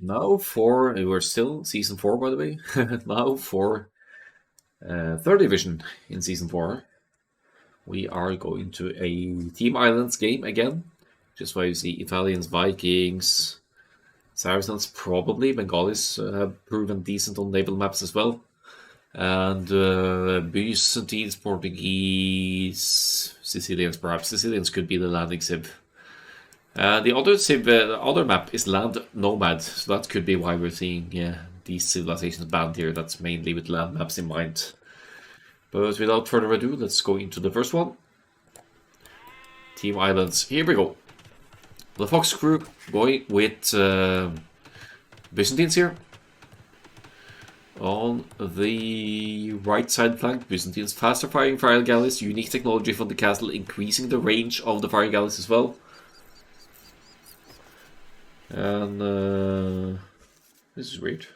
Now for, we're still Season 4 by the way, now for third division in Season 4. We are going to a Team Islands game again, just where you see Italians, Vikings, Saracens probably, Bengalis have proven decent on naval maps as well. And Byzantines, Portuguese, Sicilians perhaps. Sicilians could be the landing civ. The other map is Land Nomad, so that could be why we're seeing these civilizations banned here. That's mainly with land maps in mind. But without further ado, let's go into the first one. Team Islands. Here we go. The TheFoxCrew going with Byzantines here. On the right side flank, Byzantines faster firing fire galleys, unique technology from the castle, increasing the range of the fire galleys as well. And this is weird.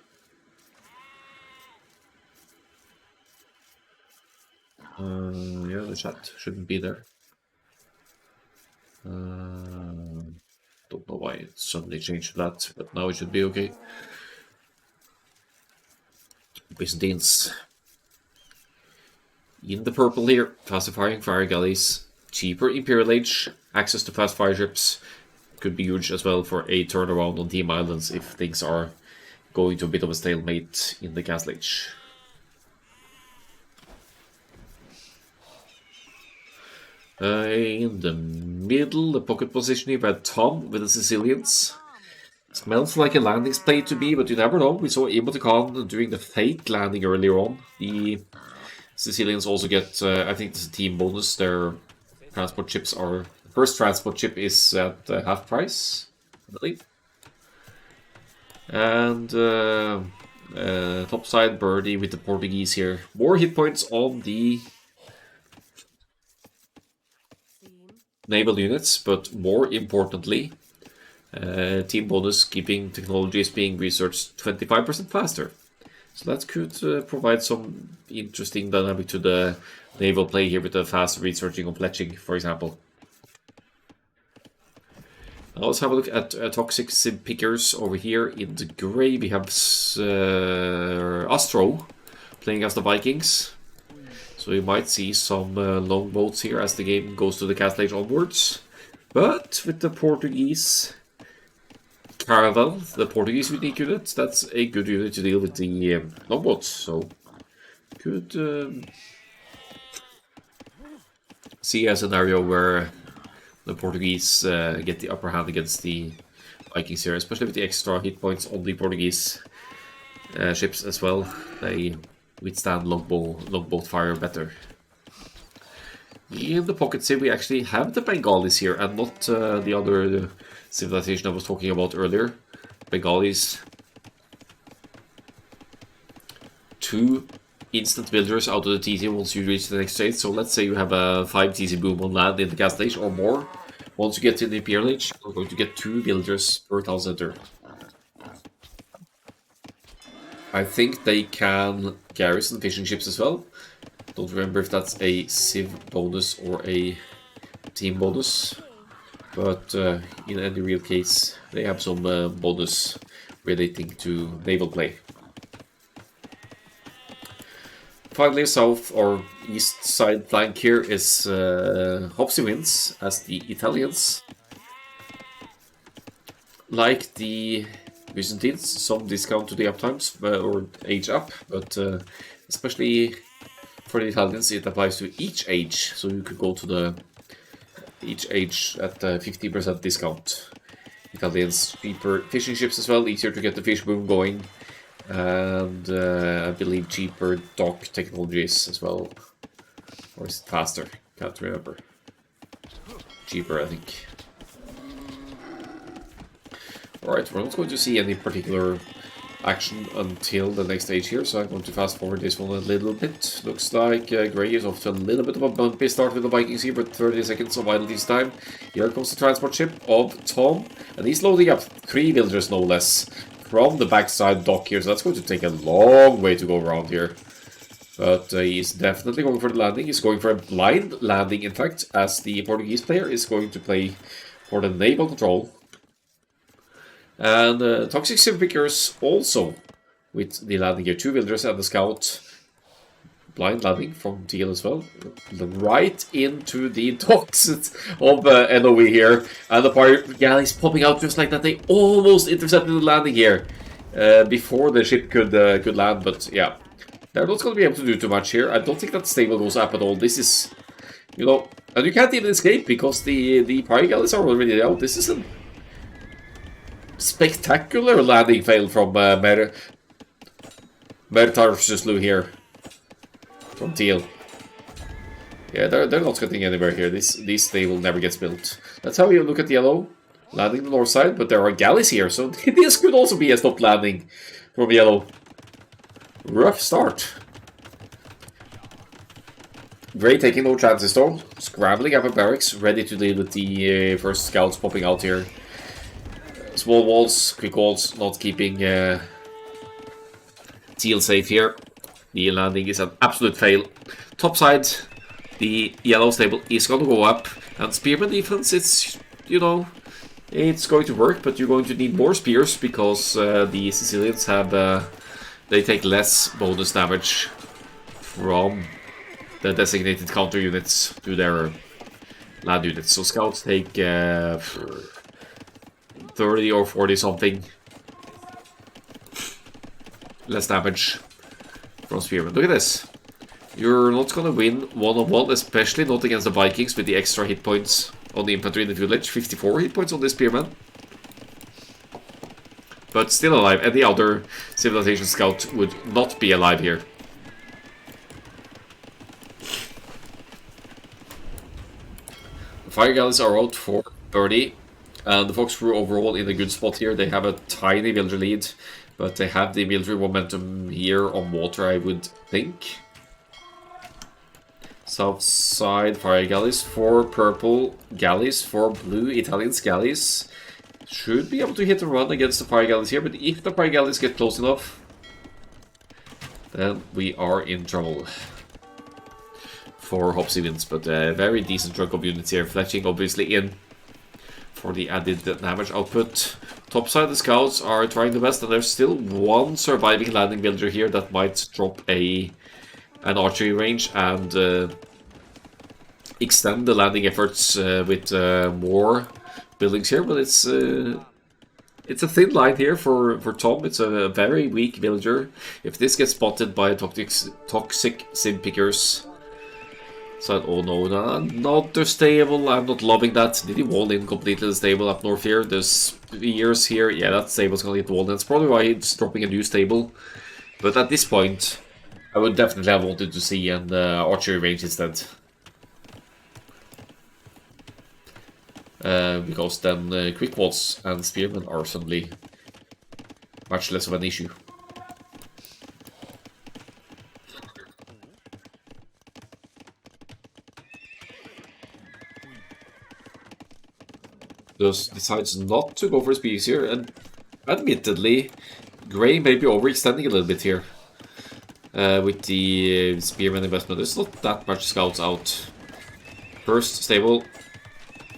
Yeah, the chat shouldn't be there. Don't know why it suddenly changed to that, but now it should be okay. Byzantines in the purple here, faster firing fire galleys, cheaper Imperial Age, access to fast fire ships. Could be huge as well for a turnaround on Team Islands if things are going to a bit of a stalemate in the Castle Age. In the middle, the pocket position here, we had Tom with the Sicilians. Smells like a landing plate to be, but you never know. We saw Emoticon doing the fake landing earlier on. The Sicilians also get, I think this is a team bonus. Their transport ships are... The first transport ship is at half price, I believe. And topside birdie with the Portuguese here. More hit points on the naval units, but more importantly, team bonus keeping technologies being researched 25% faster. So that could provide some interesting dynamic to the naval play here with the fast researching of fletching, for example. Now let's have a look at toxic sim pickers over here. In the gray we have Astro playing as the Vikings. So you might see some longboats here as the game goes to the Castle Age onwards. But with the Portuguese Caravel, the Portuguese unique unit, that's a good unit to deal with the longboats. So could see a scenario where the Portuguese get the upper hand against the Vikings here, especially with the extra hit points on the Portuguese ships as well. They withstand longboat fire better. In the pocket civ we actually have the Bengalis here and not the other civilization I was talking about earlier. Bengalis. 2 instant builders out of the TC once you reach the next stage. So let's say you have a 5 TC boom on land in the Castle Age or more. Once you get to the Imperial Age, you're going to get 2 builders per town center. I think they can garrison fishing ships as well. Don't remember if that's a civ bonus or a team bonus. But in any real case, they have some bonus relating to naval play. Finally, south or east side flank here is Hopsy wins as the Italians. Like the Byzantines, some discount to the uptimes or age up, but especially for the Italians it applies to each age, so you could go to the each age at 50% discount. Italians cheaper fishing ships as well, easier to get the fish boom going, and I believe cheaper dock technologies as well, or is it faster? Can't remember. Cheaper, I think. Alright, we're not going to see any particular action until the next stage here, so I'm going to fast forward this one a little bit. Looks like Grey is off to a little bit of a bumpy start with the Vikings here, but 30 seconds of idle this time. Here comes the transport ship of Tom, and he's loading up 3 villagers no less from the backside dock here, so that's going to take a long way to go around here. But he's definitely going for the landing. He's going for a blind landing, in fact, as the Portuguese player is going to play for the naval control. And Toxic Sim Pickers also with the landing gear. 2 villagers and the scout. Blind landing from TL as well. Right into the docks of NOE here. And the pirate galleys popping out just like that. They almost intercepted the landing here before the ship could land. But yeah, they're not going to be able to do too much here. I don't think that stable goes up at all. This is, you know, and you can't even escape because the pirate galleys are already out. This is a spectacular landing fail from Mertarsuslu here. From Teal. Yeah, they're not getting anywhere here. This stable never gets built. That's how you look at yellow. Landing the north side, but there are galleys here, so this could also be a stop landing from yellow. Rough start. Grey taking no chances though. Scrambling up a barracks, ready to deal with the first scouts popping out here. Small walls, quick walls, not keeping Teal safe here. The landing is an absolute fail. Top side, the yellow stable is going to go up. And spearman defense, it's, you know, it's going to work, but you're going to need more spears because the Sicilians have, they take less bonus damage from the designated counter units to their land units. So scouts take 30 or 40 something less damage from spearmen. Look at this. You're not gonna win one-on-one, especially not against the Vikings with the extra hit points on the infantry in the village. 54 hit points on this spearman. But still alive. Any other civilization scout would not be alive here. The fire galleys are out for 30. And the TheFoxCrew overall in a good spot here. They have a tiny villager lead. But they have the military momentum here on water, I would think. South side fire galleys, 4 purple galleys, 4 blue Italian galleys. Should be able to hit and run against the fire galleys here, but if the fire galleys get close enough, then we are in trouble for Hopsy wins. But a very decent chunk of units here, fletching obviously in for the added damage output. Topside, the scouts are trying the best, and there's still one surviving landing villager here that might drop an archery range and extend the landing efforts with more buildings here. But it's a thin line here for Tom. It's a very weak villager. If this gets spotted by toxic sim pickers. So, oh no, another stable. I'm not loving that. Did he wall in completely the stable up north here? There's spears here. Yeah, that stable's gonna get walled in. That's probably why he's dropping a new stable. But at this point, I would definitely have wanted to see an archery range instead. Because then quick walls and spearmen are suddenly much less of an issue. Decides not to go for spears here, and admittedly, Grey may be overextending a little bit here with the spearman investment. There's not that much scouts out. First stable,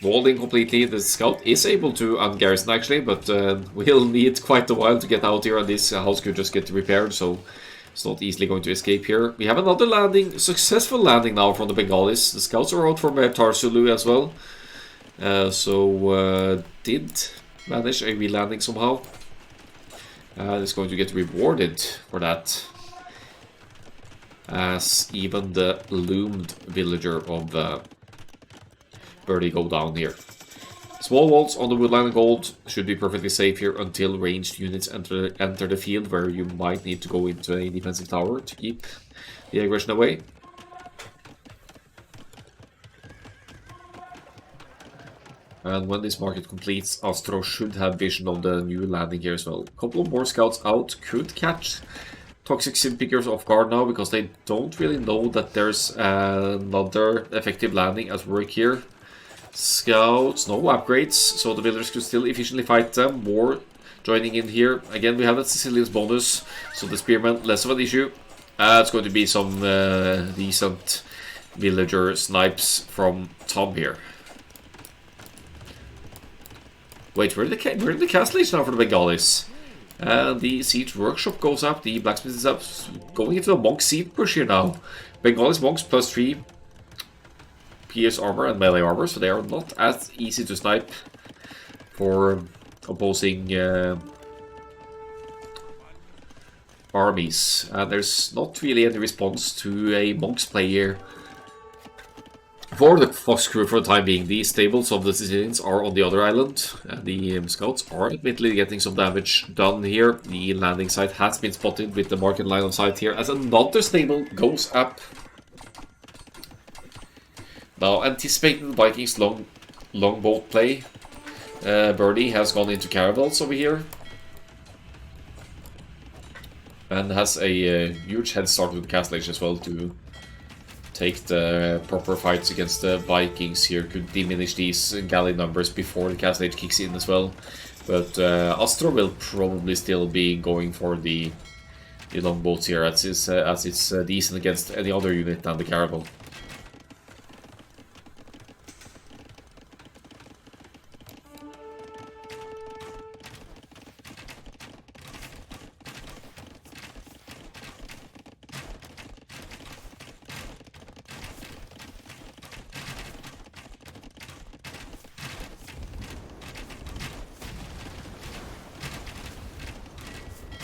walled in completely. The scout is able to ungarrison actually, but we'll need quite a while to get out here, and this house could just get repaired, so it's not easily going to escape here. We have another landing, successful landing now from the Bengalis. The scouts are out from Tarsulu as well. Did manage a re-landing somehow. It's going to get rewarded for that, as even the loomed villager of Birdie go down here. Small walls on the woodland and gold should be perfectly safe here until ranged units enter the field, where you might need to go into a defensive tower to keep the aggression away. And when this market completes, Astro should have vision of the new landing here as well. A couple of more scouts out could catch toxic sim pickers off guard now, because they don't really know that there's another effective landing at work here. Scouts, no upgrades, so the villagers could still efficiently fight them. More joining in here. Again, we have that Sicilian's bonus, so the spearman, less of an issue. It's going to be some decent villager snipes from Tom here. Wait, we're in the castle age now for the Bengalis. The siege workshop goes up, the blacksmith is up, going into a monk seed push here now. Bengalis monks plus 3 PS armor and melee armor, so they are not as easy to snipe for opposing armies. And there's not really any response to a monk's play here for the TheFoxCrew for the time being. The stables of the Sicilians are on the other island, and the scouts are admittedly getting some damage done here. The landing site has been spotted with the market line of sight here as another stable goes up. Now, anticipating the Vikings' longboat play, Birdie has gone into caravels over here and has a huge head start with the Castle Age as well to take the proper fights against the Vikings here. Could diminish these galley numbers before the Castle Age kicks in as well. But Astro will probably still be going for the longboats here, as it's decent against any other unit than the caravel.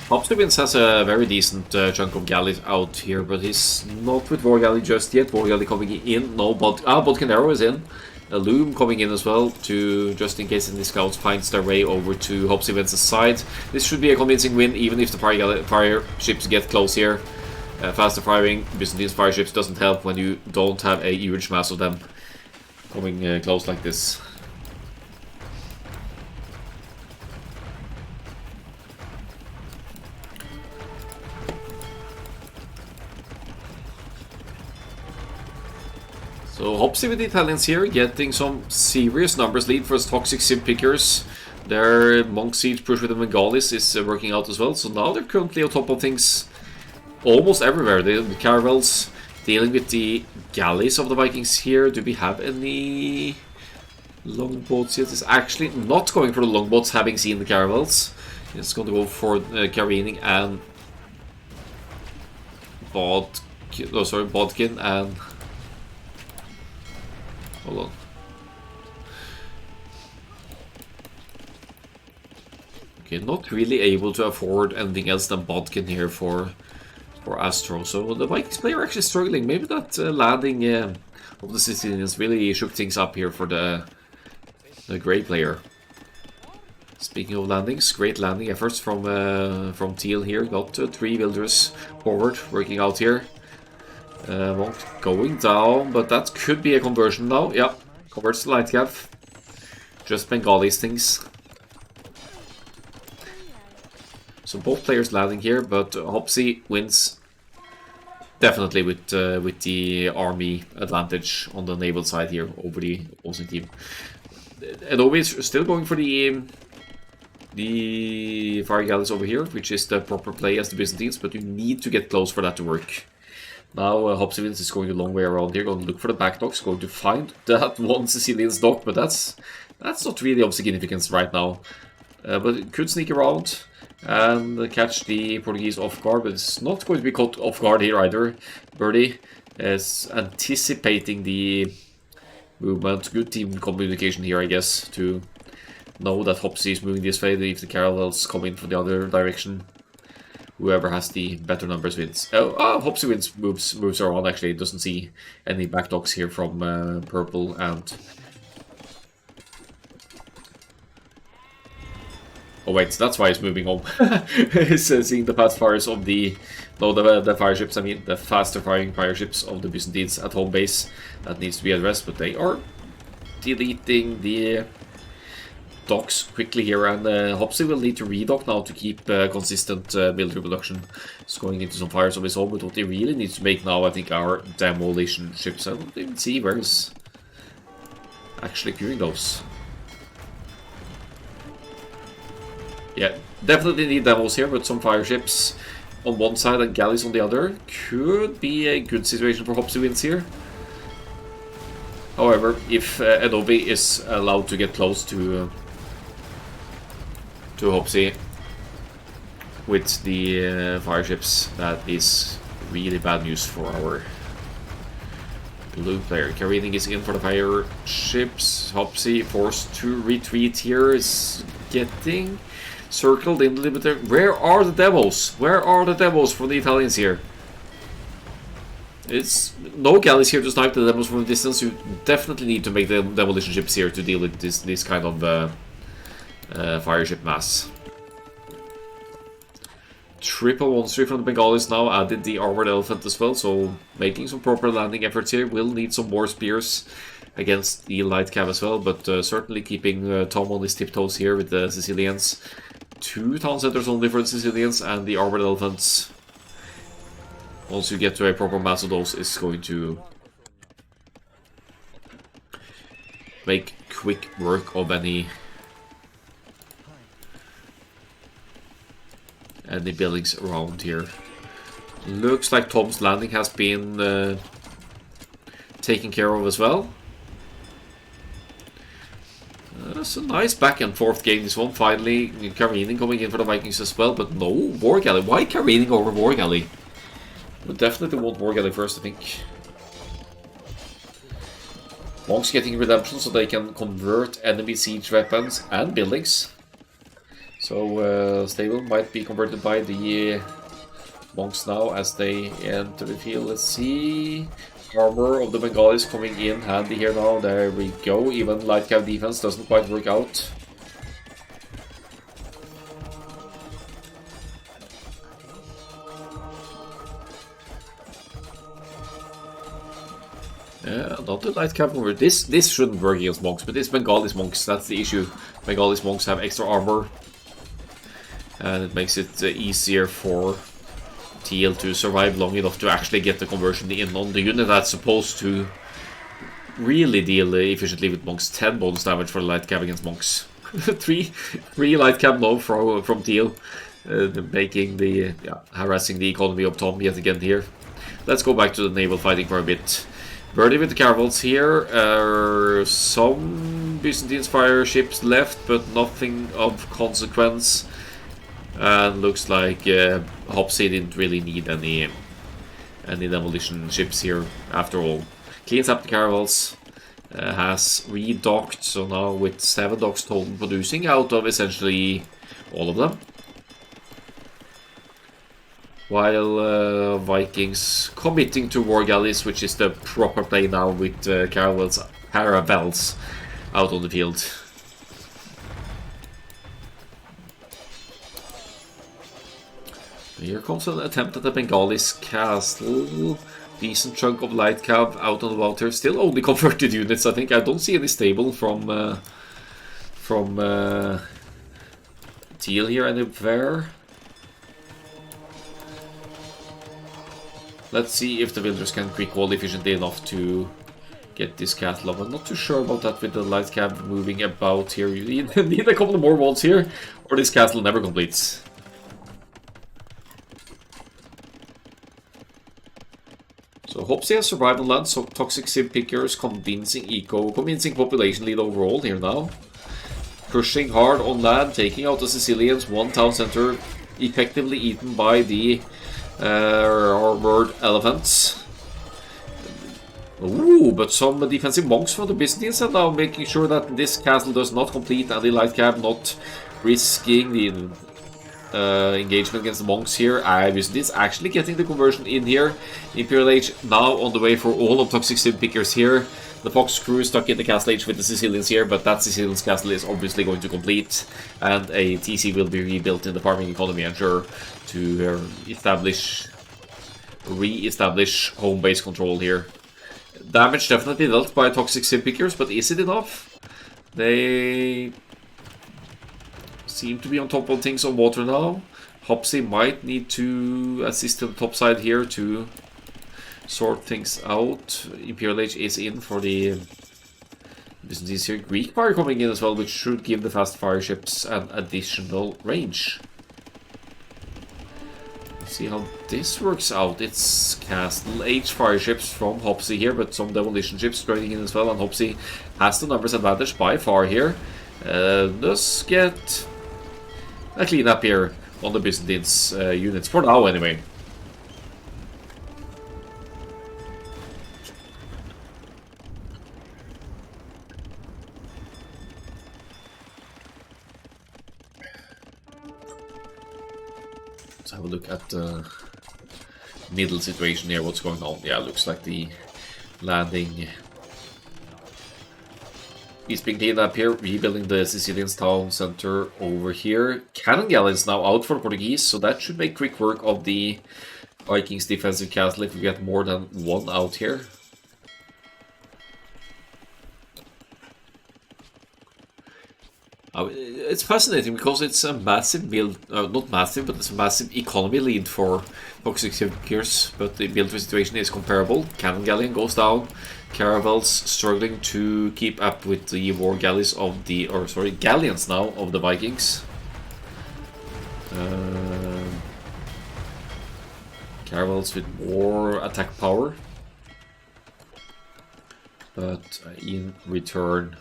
Hopstevins has a very decent chunk of galleys out here, but he's not with War Galley just yet. War Galley coming in, no Bodkin Arrow is in. A Loom coming in as well, to just in case any scouts finds their way over to Hopstevins' side. This should be a convincing win, even if the fire ships get close here. Faster firing Byzantine fire ships doesn't help when you don't have a huge mass of them coming close like this. So Hopsy with the Italians here, getting some serious numbers lead for his toxic sim pickers. Their monk siege push with the Bengalis is working out as well, so now they're currently on top of things almost everywhere. The caravels dealing with the galleys of the Vikings here. Do we have any longboats yet? It's actually not going for the longboats, having seen the caravels. It's going to go for careening and Bodkin and... Hold on. Okay, not really able to afford anything else than Bodkin here for Astro. So the Vikings player actually struggling. Maybe that landing of the Sicilians really shook things up here for the Grey player. Speaking of landings, great landing efforts from Teal here. Got 3 builders forward, working out here. Monk going down, but that could be a conversion now. Yeah, converts to light cap. Just Bengalis things. So both players landing here, but Hopsy wins definitely with the army advantage on the naval side here over the opposing team. Adobe is still going for the fire galleys over here, which is the proper play as the Byzantines, but you need to get close for that to work. Now Hopsivins is going a long way around here, going to look for the back docks, going to find that one Sicilian's dock, but that's not really of significance right now. But it could sneak around and catch the Portuguese off guard, but it's not going to be caught off guard here either. Birdie is anticipating the movement. Good team communication here, I guess, to know that Hopsy is moving this way. If the caravels come in from the other direction, whoever has the better numbers wins. Hopsy wins, moves around actually. Doesn't see any back docks here from purple and... Oh wait, that's why he's moving home. He's seeing the fast fires of the fire ships, I mean, the faster firing fire ships of the Byzantines at home base. That needs to be addressed, but they are deleting the docks quickly here, and Hopsy will need to redock now to keep consistent military production. He's going into some fires of his own, but what he really needs to make now, I think, are demolition ships. I don't even see where he's actually queuing those. Yeah, definitely need demos here, but some fire ships on one side and galleys on the other could be a good situation for Hopsy wins here. However, if Adobe is allowed to get close to to Hopsy with the fire ships. That is really bad news for our blue player. Careening is in for the fire ships. Hopsy forced to retreat here, is getting circled in a little bit. Where are the devils? Where are the devils for the Italians here? It's no galleys here to snipe the devils from a distance. You definitely need to make the demolition ships here to deal with this kind of fire ship mass. Triple 1-3 from the Bengalis now added the armored elephant as well, so making some proper landing efforts here. Will need some more spears against the light cav as well, but certainly keeping Tom on his tiptoes here with the Sicilians. 2 town centers only for the Sicilians, and the armored elephants, once you get to a proper mass of those, is going to make quick work of any buildings around here. Looks like Tom's landing has been taken care of as well. That's a nice back and forth game, this one. Finally, careening coming in for the Vikings as well, but no war galley. Why careening over war galley? We definitely want war galley first, I think. Monks getting redemption so they can convert enemy siege weapons and buildings. So stable might be converted by the monks now as they enter the field. Let's see. Armor of the Bengalis coming in handy here now. There we go. Even light cav defense doesn't quite work out. Yeah, not the light cav over. This shouldn't work against monks, but it's Bengalis monks. That's the issue. Bengalis monks have extra armor, and it makes it easier for TL to survive long enough to actually get the conversion in on the unit that's supposed to really deal efficiently with monks. 10 bonus damage for light cav against monks. 3 light cav now from TL, making the harassing the economy of Tom yet again here. Let's go back to the naval fighting for a bit. Birdie with the caravels here. Some Byzantine fire ships left, but nothing of consequence. And looks like Hopsy didn't really need any demolition ships here after all. Cleans up the caravels, has redocked, so now with 7 docks total producing out of essentially all of them. While Vikings committing to war galleys, which is the proper play now with caravels out on the field. Here comes an attempt at the Bengalis castle. Decent chunk of light cav out on the water. Still only converted units, I think. I don't see any stable from Teal here anywhere. Let's see if the villagers can quick wall efficiently enough to get this castle up. I'm not too sure about that with the light cav moving about here. You need a couple of more walls here, or this castle never completes. So Hopsy has survived on land, so toxic sim pickers, convincing population lead overall here now. Pushing hard on land, taking out the Sicilians, 1 town center effectively eaten by the armored elephants. Ooh, but some defensive monks for the Byzantines are now making sure that this castle does not complete, and the light cav not risking the engagement against the monks here. Byzantines actually getting the conversion in here. Imperial Age now on the way for all of toxic sim pickers here. The FoxCrew is stuck in the castle age with the Sicilians here, but that Sicilian's castle is obviously going to complete, and a TC will be rebuilt in the farming economy, I'm sure, to re-establish home base control here. Damage definitely dealt by toxic sim pickers, but is it enough? They seem to be on top of things on water now. Hopsy might need to assist to the top side here to sort things out. Imperial Age is in for the Byzantines here. Greek fire coming in as well, which should give the fast fire ships an additional range. Let's see how this works out. It's Castle Age fire ships from Hopsy here, but some demolition ships trading in as well, and Hopsy has the numbers advantage by far here. Does get a cleanup here on the Byzantines units, for now anyway. Let's have a look at the middle situation here, what's going on. Yeah, looks like the landing is being cleaned up here, rebuilding the Sicilian town center over here. Cannon galleys now out for the Portuguese, so that should make quick work of the Vikings defensive castle if we get more than one out here. It's fascinating because it's a massive build, not massive, but it's a massive economy lead for Toxic Silkers, but the military situation is comparable. Cannon galleon goes down, caravels struggling to keep up with the war galleys of the, or sorry, galleons now of the Vikings. Caravels with more attack power, but in return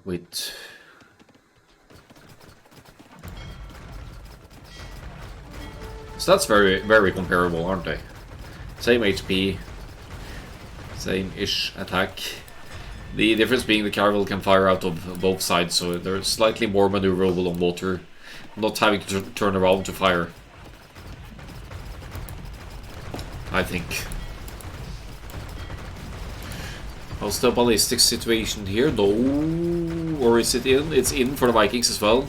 with so that's very comparable, aren't they? Same HP, same-ish attack. The difference being the caravel can fire out of both sides, so they're slightly more maneuverable on water, not having to turn around to fire, I think. How's the ballistic situation here? No, or is it in? It's in for the Vikings as well.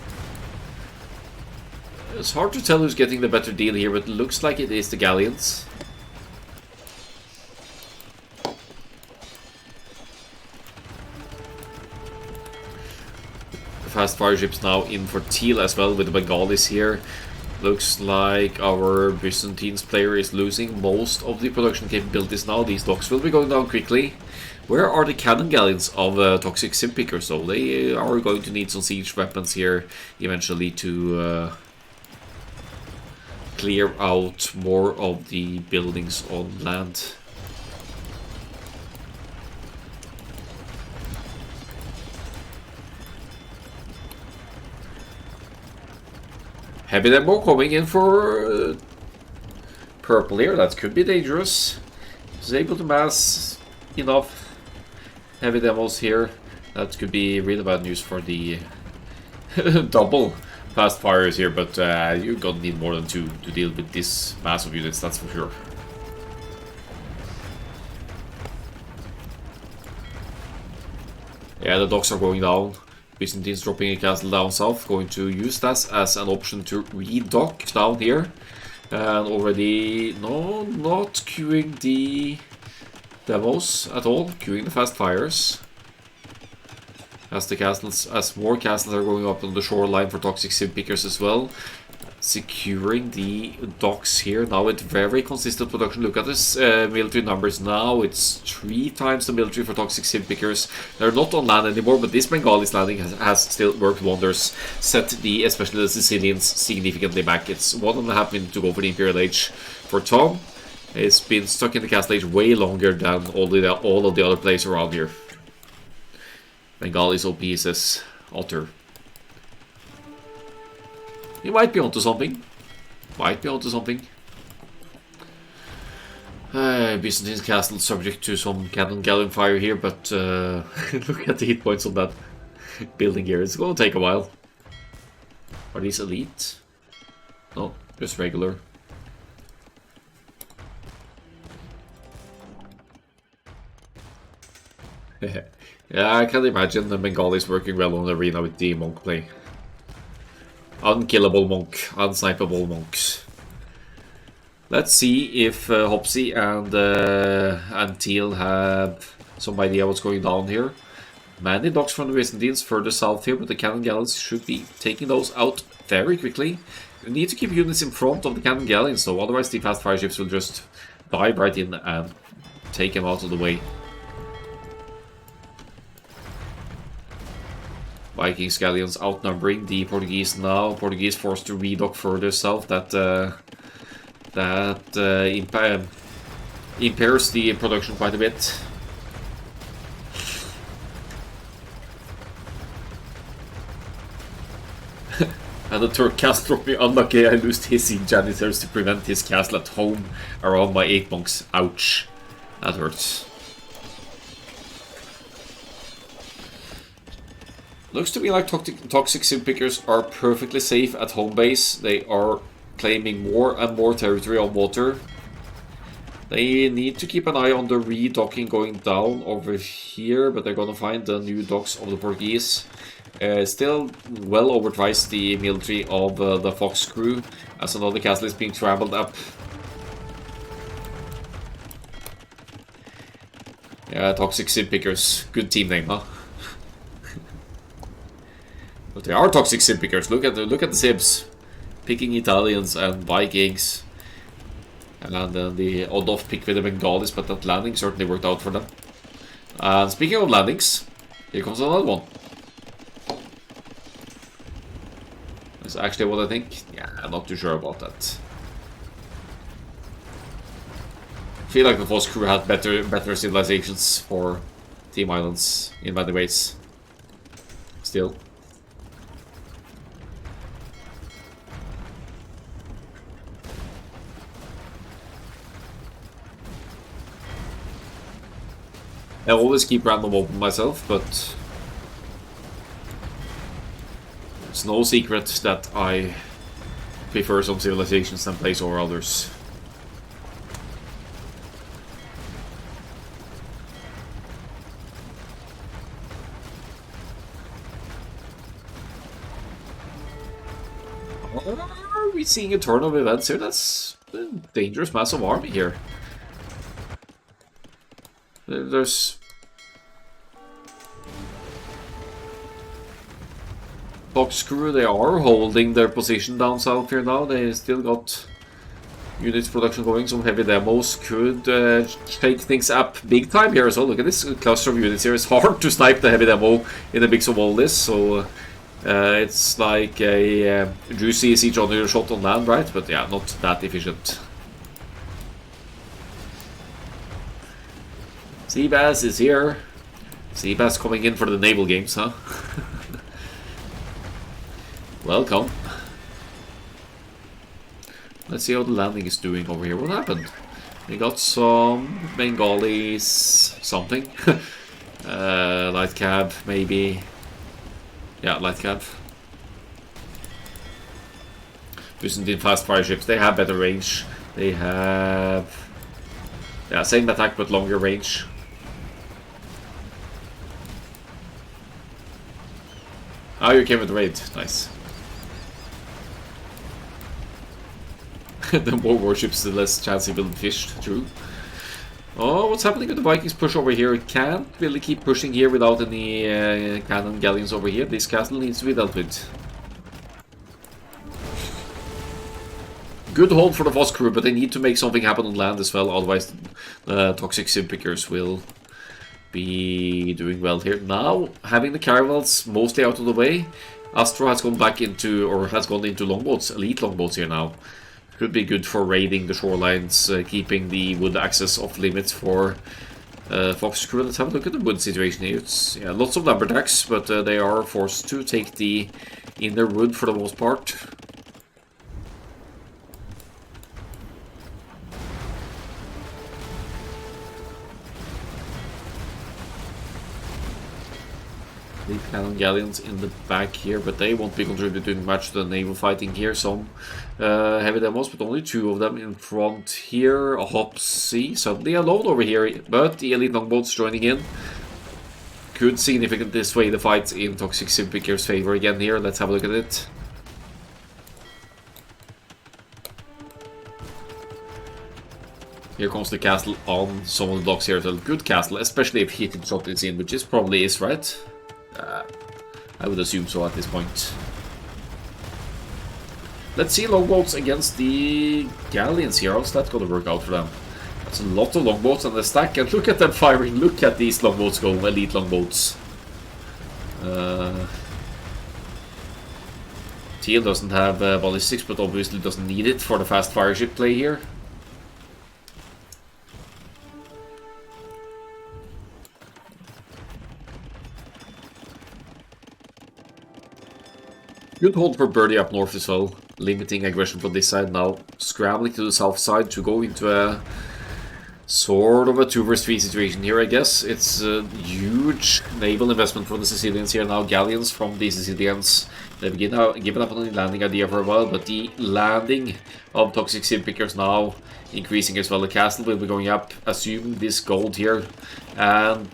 It's hard to tell who's getting the better deal here, but it looks like it is the galleons. The fast fire ships now in for Teal as well with the Bengalis here. Looks like our Byzantines player is losing most of the production capabilities now. These docks will be going down quickly. Where are the cannon galleons of Toxic Sim Pickers though? They are going to need some siege weapons here eventually to clear out more of the buildings on land. Heavy demo coming in for purple here. That could be dangerous. Is able to mass enough heavy demos here. That could be really bad news for the double fast fires here, but you're gonna need more than two to deal with this mass of units, that's for sure. Yeah, the docks are going down. Byzantines dropping a castle down south, going to use that as an option to redock down here. And already, no, not queuing the demos at all, queuing the fast fires. As the castles, as more castles are going up on the shoreline for Toxic Sim Pickers as well. Securing the docks here now with very consistent production. Look at this military numbers now. It's 3 times the military for Toxic Sim Pickers. They're not on land anymore, but this Bengalis landing has still worked wonders. Set the, especially the Sicilians, significantly back. It's 1.5 minutes to go for the Imperial Age. For Tom, it's been stuck in the castle age way longer than all of the other players around here. Bengalis OP, says Otter. He might be onto something. Byzantine's castle subject to some cannon galleon fire here, but look at the hit points on that building here. It's gonna take a while. Are these elite? No, just regular. Yeah, I can imagine the Bengalis working well on the arena with the monk play. Unkillable monk, unsnipeable monks. Let's see if Hopsy and Teal have some idea what's going down here. Many docks from the Byzantines further south here, but the cannon galleons should be taking those out very quickly. You need to keep units in front of the cannon galleons though, otherwise the fast fire ships will just dive right in and take them out of the way. Vikings galleons outnumbering the Portuguese now. Portuguese forced to redock further south. That impairs the production quite a bit. And the Turk castle dropped me unlucky. I lost hissing janitors to prevent his castle at home around my 8 monks. Ouch. That hurts. Looks to me like toxic sim pickers are perfectly safe at home base. They are claiming more and more territory on water. They need to keep an eye on the redocking going down over here, but they're gonna find the new docks of the Portuguese. Still well overpriced the military of the TheFoxCrew, as another castle is being trampled up. Yeah, toxic sim pickers. Good team name, huh? But they are toxic sim pickers. Look at the Sibs, picking Italians and Vikings, and then the odd-off pick with the Bengalis, but that landing certainly worked out for them. And speaking of landings, here comes another one. That's actually what I think. Yeah, I'm not too sure about that. I feel like the TheFoxCrew had better civilizations for Team Islands in many ways. Still. I always keep random open myself, but it's no secret that I prefer some civilizations than place over others. Are we seeing a turn of events here? That's a dangerous massive army here. There's TheFoxCrew, they are holding their position down south here now. They still got units production going. Some heavy demos could take things up big time here as well. Look at this cluster of units here. It's hard to snipe the heavy demo in the mix of all this, so it's like a juicy siege on your shot on land, right? But yeah, not that efficient. Seabass is here. Seabass coming in for the naval games, huh? Welcome. Let's see how the landing is doing over here. What happened? We got some Bengalis, something. Light cab, maybe. Yeah, light cab. Byzantine fast fire ships. They have better range. They have... yeah, same attack but longer range. Oh, you came with raid. Nice. The more warships, the less chance he will be fished. True. Oh, what's happening with the Vikings push over here? It can't really keep pushing here without any cannon galleons over here. This castle needs to be dealt with. Good hold for the TheFoxCrew, but they need to make something happen on land as well. Otherwise, the toxic sim pickers will be doing well here. Now, having the caravels mostly out of the way, Astro has gone back into, or has gone into longboats, elite longboats here now. Could be good for raiding the shorelines, keeping the wood access off limits for TheFoxCrew. Let's have a look at the wood situation here. It's lots of lumberjacks, but they are forced to take the inner wood for the most part. The cannon galleons in the back here, but they won't be contributing much to the naval fighting here. Some heavy demos, but only 2 of them in front here. A hop sea, suddenly alone over here, but the elite longboats joining in could significantly sway the fight in toxic sim pickers' favor again here. Let's have a look at it. Here comes the castle on some of the docks here. So good castle, especially if hitting shot is in, which is probably is, right? I would assume so at this point. Let's see longboats against the galleons here. How's that going to work out for them? That's a lot of longboats on the stack, and look at them firing. Look at these longboats go, elite longboats. Teal doesn't have ballistics, but obviously doesn't need it for the fast fire ship play here. Good hold for Birdie up north as well, limiting aggression from this side. Now scrambling to the south side to go into a sort of a 2-vs-3 situation here, I guess. It's a huge naval investment for the Sicilians here now. Galleons from the Sicilians. They've given up on the landing idea for a while, but the landing of toxic sim pickers now increasing as well. The castle will be going up, assuming this gold here, and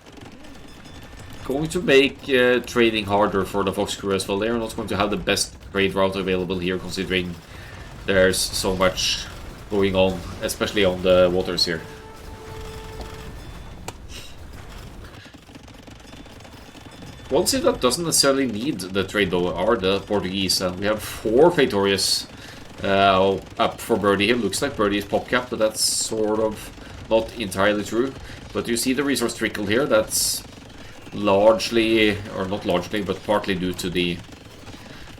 going to make trading harder for the TheFoxCrew as well. They are not going to have the best trade route available here, considering there's so much going on, especially on the waters here. One city that doesn't necessarily need the trade though are the Portuguese, and we have 4 Fetorius up for Birdie here. Looks like Birdie is pop cap, but that's sort of not entirely true. But you see the resource trickle here. That's largely, or not largely, but partly due to the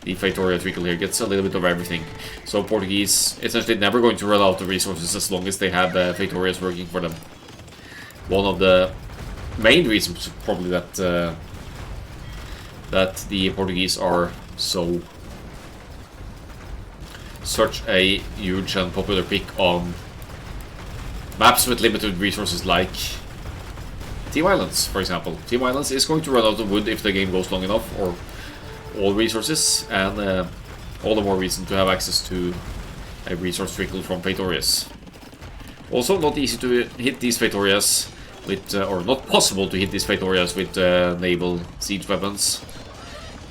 Feitoria trickle here. Gets a little bit of everything. So Portuguese essentially never going to run out of resources as long as they have Feitorias working for them. One of the main reasons probably that that the Portuguese are such a huge and popular pick on maps with limited resources like Team Islands, for example. Team Islands is going to run out of wood if the game goes long enough, or all resources, and all the more reason to have access to a resource trickle from Feitorias. Also, not easy to hit these Feitorias with, or not possible to hit these Feitorias with naval siege weapons.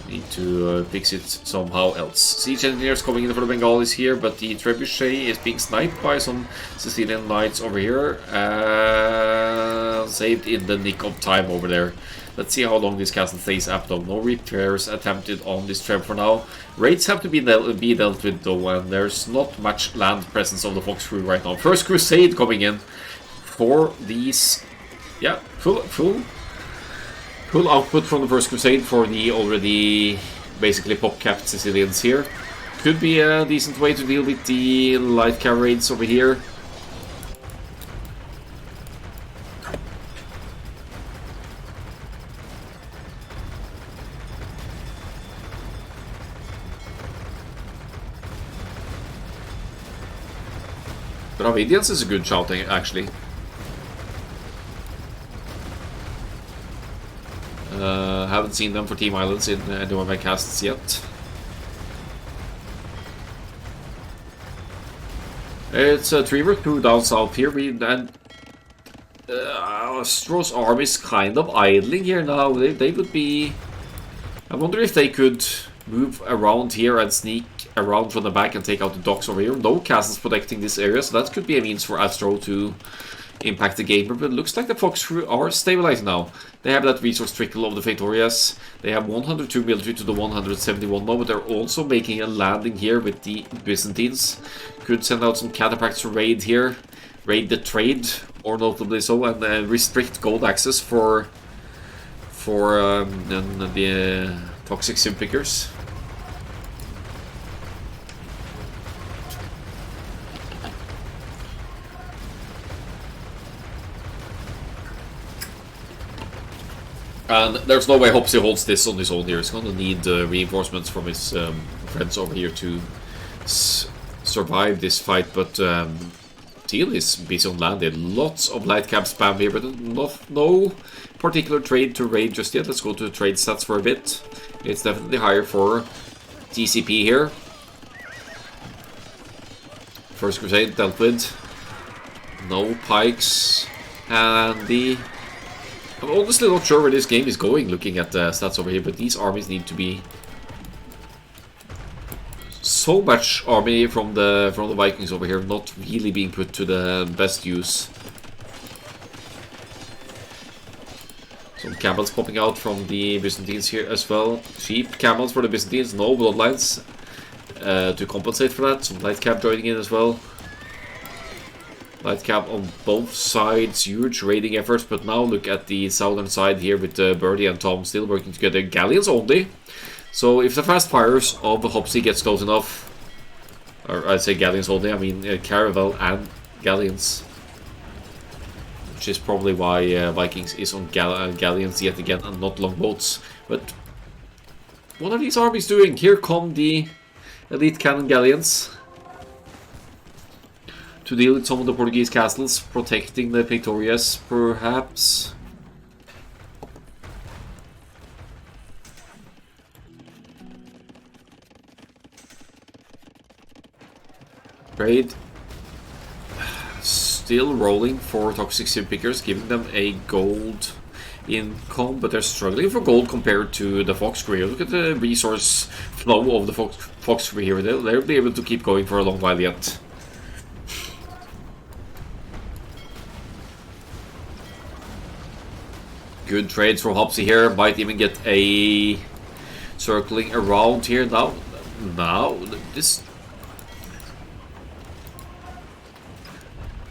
Need to fix it somehow else. Siege engineers coming in for the Bengalis here, but the trebuchet is being sniped by some Sicilian knights over here. Saved in the nick of time over there. Let's see how long this castle stays up though. No repairs attempted on this treb for now. Raids have to be dealt with though, and there's not much land presence of the TheFoxCrew right now. First Crusade coming in for these, yeah, full output from the First Crusade for the already basically pop-capped Sicilians here. Could be a decent way to deal with the light cav raids over here. Dravidians is a good shouting, actually. Haven't seen them for Team Islands in any of my casts yet. It's a 3v2 down south here, and Astro's army is kind of idling here now. They would be... I wonder if they could move around here and sneak around from the back and take out the docks over here. No castles protecting this area, so that could be a means for Astro to impact the game. But it looks like the TheFoxCrew are stabilized now. They have that resource trickle of the Feitorias. They have 102 military to the 171 now, but they're also making a landing here with the Byzantines. Could send out some cataphracts to raid here. Raid the trade, or notably so, and restrict gold access for the toxic sim pickers. And there's no way Hopsy holds this on his own here. He's going to need reinforcements from his friends over here to survive this fight. But Teal is busy on land. Lots of light cap spam here, but no particular trade to raid just yet. Let's go to the trade stats for a bit. It's definitely higher for TCP here. First Crusade dealt with. No pikes. And the... I'm honestly not sure where this game is going looking at the stats over here, but these armies need to be... So much army from the Vikings over here not really being put to the best use. Some camels popping out from the Byzantines here as well. Cheap camels for the Byzantines, no bloodlines to compensate for that. Some light cap joining in as well. Light cap on both sides, huge raiding efforts, but now look at the southern side here with Birdie and Tom still working together. Galleons only. So if the fast fires of the Hopsy gets close enough, or I'd say Galleons only, I mean Caravel and Galleons. Which is probably why Vikings is on Galleons yet again and not longboats. But what are these armies doing? Here come the elite cannon galleons to deal with some of the Portuguese castles, protecting the victorious, perhaps. Trade still rolling for toxic sim pickers, giving them a gold income, but they're struggling for gold compared to the TheFoxCrew. Look at the resource flow of the TheFoxCrew here. They'll be able to keep going for a long while yet. Good trades for Hopsy here. Might even get a circling around here now. This...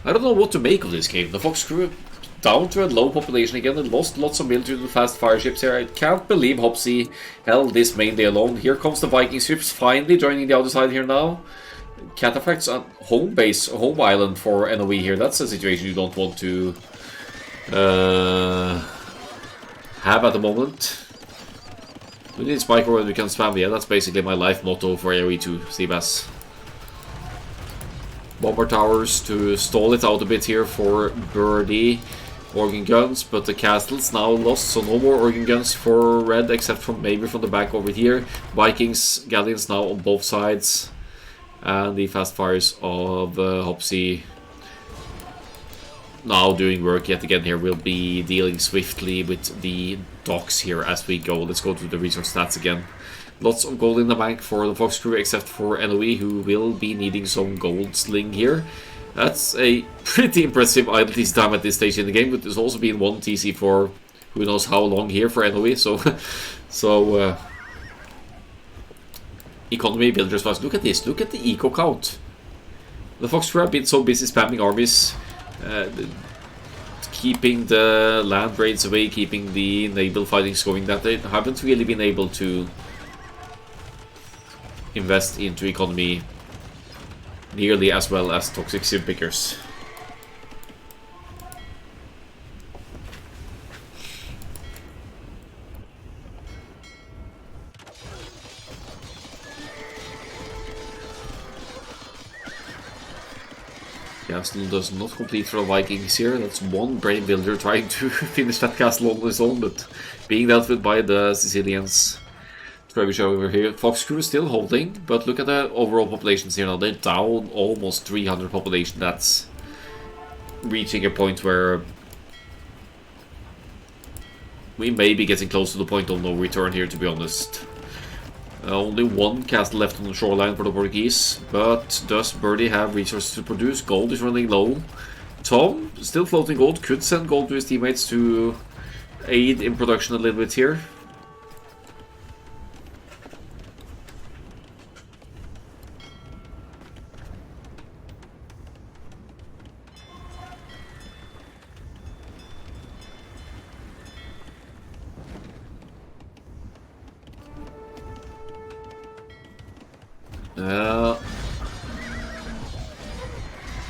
I don't know what to make of this game. The TheFoxCrew down to a low population again and lost lots of military to the fast fire ships here. I can't believe Hopsy held this mainly alone. Here comes the Viking ships finally joining the other side here now. Cataphracts on home base, home island for NOE here. That's a situation you don't want to have at the moment. We need Spike or we can spam. Yeah, that's basically my life motto for AoE 2, Seabass. Bomber towers to stall it out a bit here for Birdie. Organ guns, but the castle's now lost, so no more organ guns for red, except from maybe from the back over here. Vikings, galleons now on both sides, and the fast fires of Hopsy now doing work yet again here. We'll be dealing swiftly with the docks here as we go. Let's go to the resource stats again. Lots of gold in the bank for the TheFoxCrew, except for NOE, who will be needing some gold sling here. That's a pretty impressive idle TC time at this stage in the game, but there's also been one TC for who knows how long here for NOE, so economy builders fast. Look at this, look at the eco count. The TheFoxCrew have been so busy spamming armies, keeping the land raids away, keeping the naval fightings going, that they haven't really been able to invest into economy nearly as well as toxic sim pickers. Castle does not complete for the Vikings here. That's one brave builder trying to finish that castle on his own, but being dealt with by the Sicilians. Trebuchet over here. TheFoxCrew is still holding, but look at the overall populations here now. They're down almost 300 population. That's reaching a point where we may be getting close to the point of no return here, to be honest. Only one castle left on the shoreline for the Portuguese, but does Birdie have resources to produce? Gold is running low. Tom, still floating gold, could send gold to his teammates to aid in production a little bit here.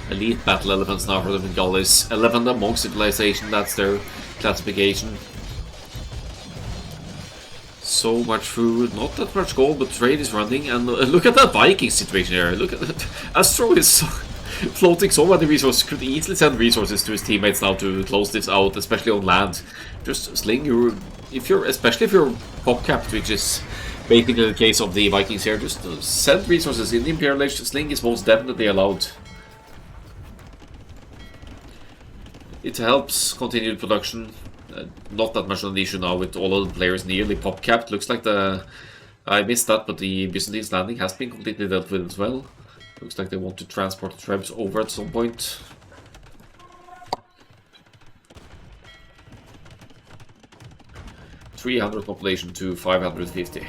Elite battle elephants now for the Bengalis. Elephant among civilization, that's their classification. So much food, not that much gold, but trade is running. And look at that Viking situation here. Look at that. Astro is floating so many resources, could easily send resources to his teammates now to close this out, especially on land. Just sling your, especially if you're pop capped, which is basically the case of the Vikings here, just send resources. In the Imperial Age, sling is most definitely allowed. It helps continued production. Not that much of an issue now with all of the players nearly pop capped. Looks like I missed that, but the Byzantine's landing has been completely dealt with as well. Looks like they want to transport the tribes over at some point. .300 population to 550.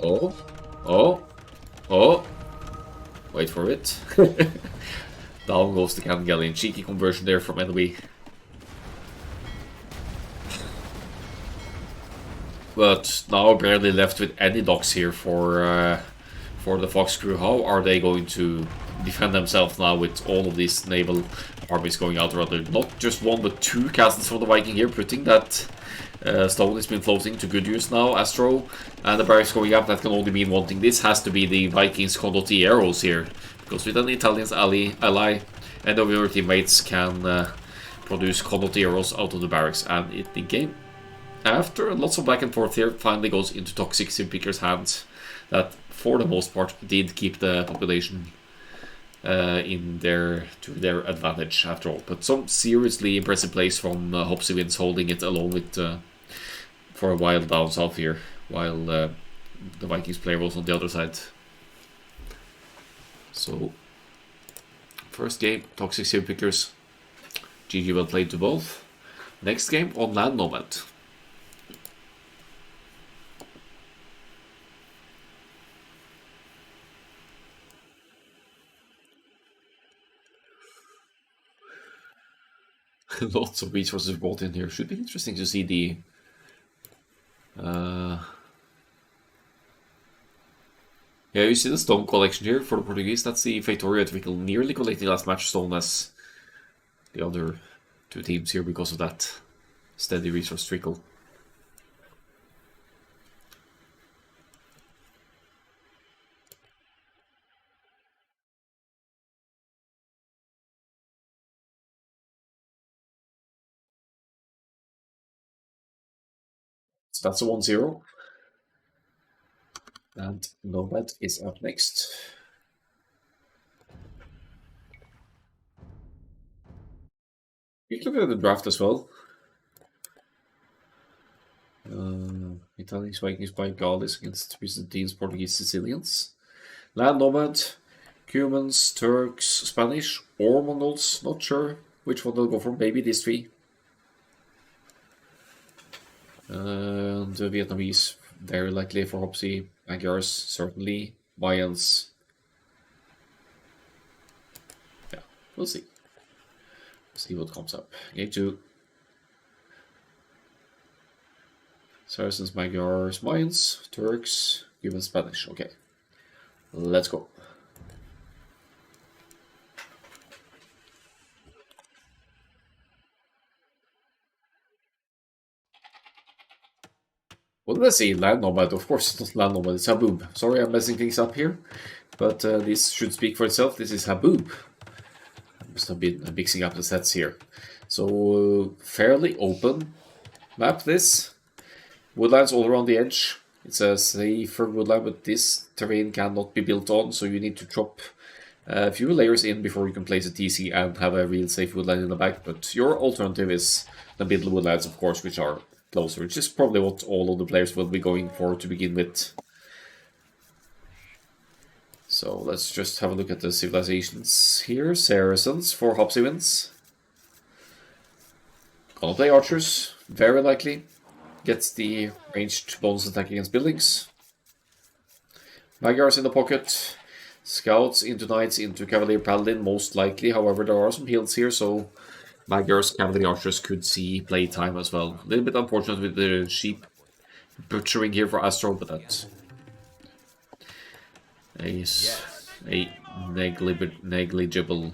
Oh. Wait for it. Down goes the cannon galleon. Cheeky conversion there from NOE. But now barely left with any docks here for the TheFoxCrew. How are they going to defend themselves now with all of these naval armies going out rather. Not just one, but two castles for the Viking here, putting that stone has been floating to good use now. Astro and the barracks going up, that can only mean one thing. This has to be the Vikings Condotti arrows here, because with an Italian's ally, and of your teammates can produce Condotti arrows out of the barracks, and the game, after lots of back and forth here, finally goes into Toxic Picker's hands. That, for the most part, did keep the population to their advantage after all. But some seriously impressive plays from Hopsy holding it alone with for a while down south here, while the Vikings player was on the other side. So, first game, Toxic Sim Pickers. GG well played to both. Next game on Land Nomad. Lots of resources brought in here. Should be interesting to see the yeah, you see the stone collection here for the Portuguese. That's the Feitoria Trickle, nearly collecting last match stone as the other two teams here because of that steady resource trickle. So that's a 1-0. And Nomad is up next. You can look at the draft as well. Italians, Vikings by Gauls against Byzantines, Portuguese, Sicilians. Land Nomad, Cumans, Turks, Spanish, or Mongols. Not sure which one they'll go for. Maybe these three. And the Vietnamese, very likely for Hopsy. Magyars, certainly. Mayans. Yeah, we'll see. See what comes up. Game 2. Saracens, Magyars, Mayans, Turks, even Spanish. Okay, let's go. What did I say? Land Nomad, of course it's not Land Nomad, it's Haboob. Sorry I'm messing things up here, but this should speak for itself. This is Haboob. I must have been mixing up the sets here. So, fairly open map this. Woodlands all around the edge. It's a safer woodland, but this terrain cannot be built on, so you need to chop a few layers in before you can place a TC and have a real safe woodland in the back. But your alternative is the middle woodlands, of course, which are closer, which is probably what all of the players will be going for to begin with. So let's just have a look at the civilizations here. Saracens for Hopsy wins. Gonna play archers, very likely. Gets the ranged bonus attack against buildings. Magyars in the pocket. Scouts into knights, into cavalier paladin, most likely. However, there are some heals here, so Magyars, cavalry archers could see play time as well. A little bit unfortunate with the sheep butchering here for Astro, but that's a negligible.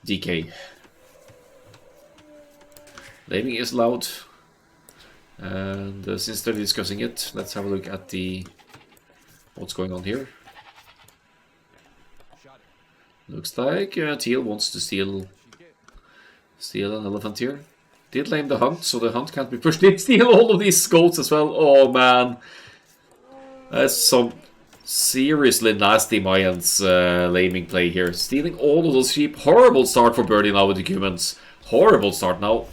DK. Naming is loud, and since they're discussing it, let's have a look at what's going on here. Looks like Teal wants to steal an elephant here. Did lame the hunt, so the hunt can't be pushed. Did steal all of these goats as well. Oh man, that's some seriously nasty Mayans laming play here. Stealing all of those sheep. Horrible start for Birdie now with the humans. Horrible start now.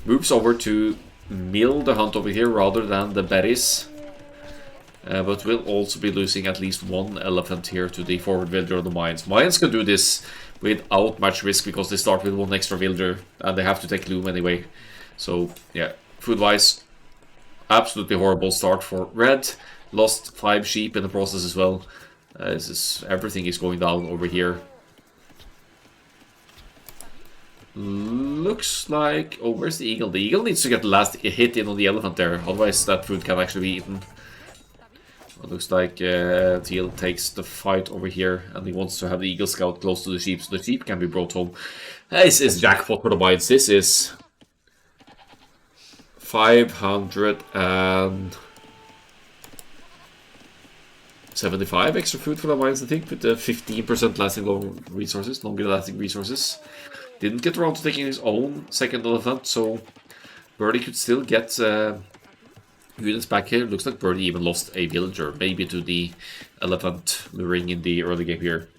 Moves over to mill the hunt over here rather than the berries. But will also be losing at least one elephant here to the forward villager of the Mayans. Mayans can do this without much risk because they start with one extra villager and they have to take loom anyway. So yeah, food-wise, absolutely horrible start for Red. Lost 5 sheep in the process as well. Everything is going down over here. Looks like... Oh, where's the eagle? The eagle needs to get the last hit in on the elephant there. Otherwise that food can actually be eaten. It looks like Teal takes the fight over here, and he wants to have the Eagle Scout close to the sheep, so the sheep can be brought home. This is jackpot for the mines. This is 575 extra food for the mines, I think, with the 15% lasting long resources, longer lasting resources. Didn't get around to taking his own second elephant, so Birdie could still get units back here. Looks like Birdie even lost a villager, maybe to the elephant luring in the early game here.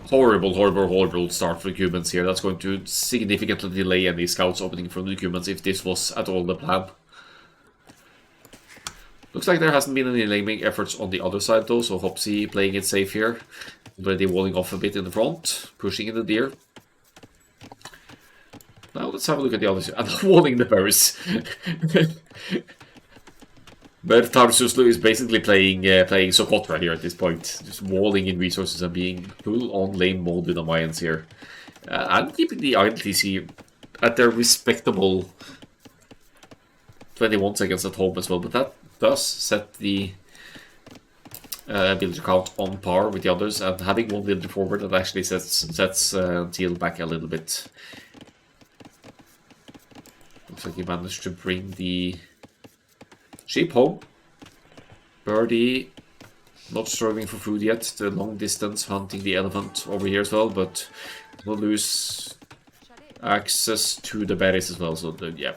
Horrible, horrible, horrible start for the Cubans here. That's going to significantly delay any scouts opening from the Cubans if this was at all the plan. Looks like there hasn't been any laming efforts on the other side though, so Hopsy playing it safe here. Already walling off a bit in the front, pushing in the deer. Now let's have a look at the other side. I'm not walling the berries. But Tarsuslu is basically playing Socotra here at this point. Just walling in resources and being full on lane mode with the Mayans here. I'm keeping the ILTC at their respectable 21 seconds at home as well, but that does set the villager count on par with the others, and having one villager forward that actually sets Teal back a little bit. Looks like he managed to bring the sheep home. Birdie not struggling for food yet. The long distance hunting the elephant over here as well, but will lose access to the berries as well. So yeah,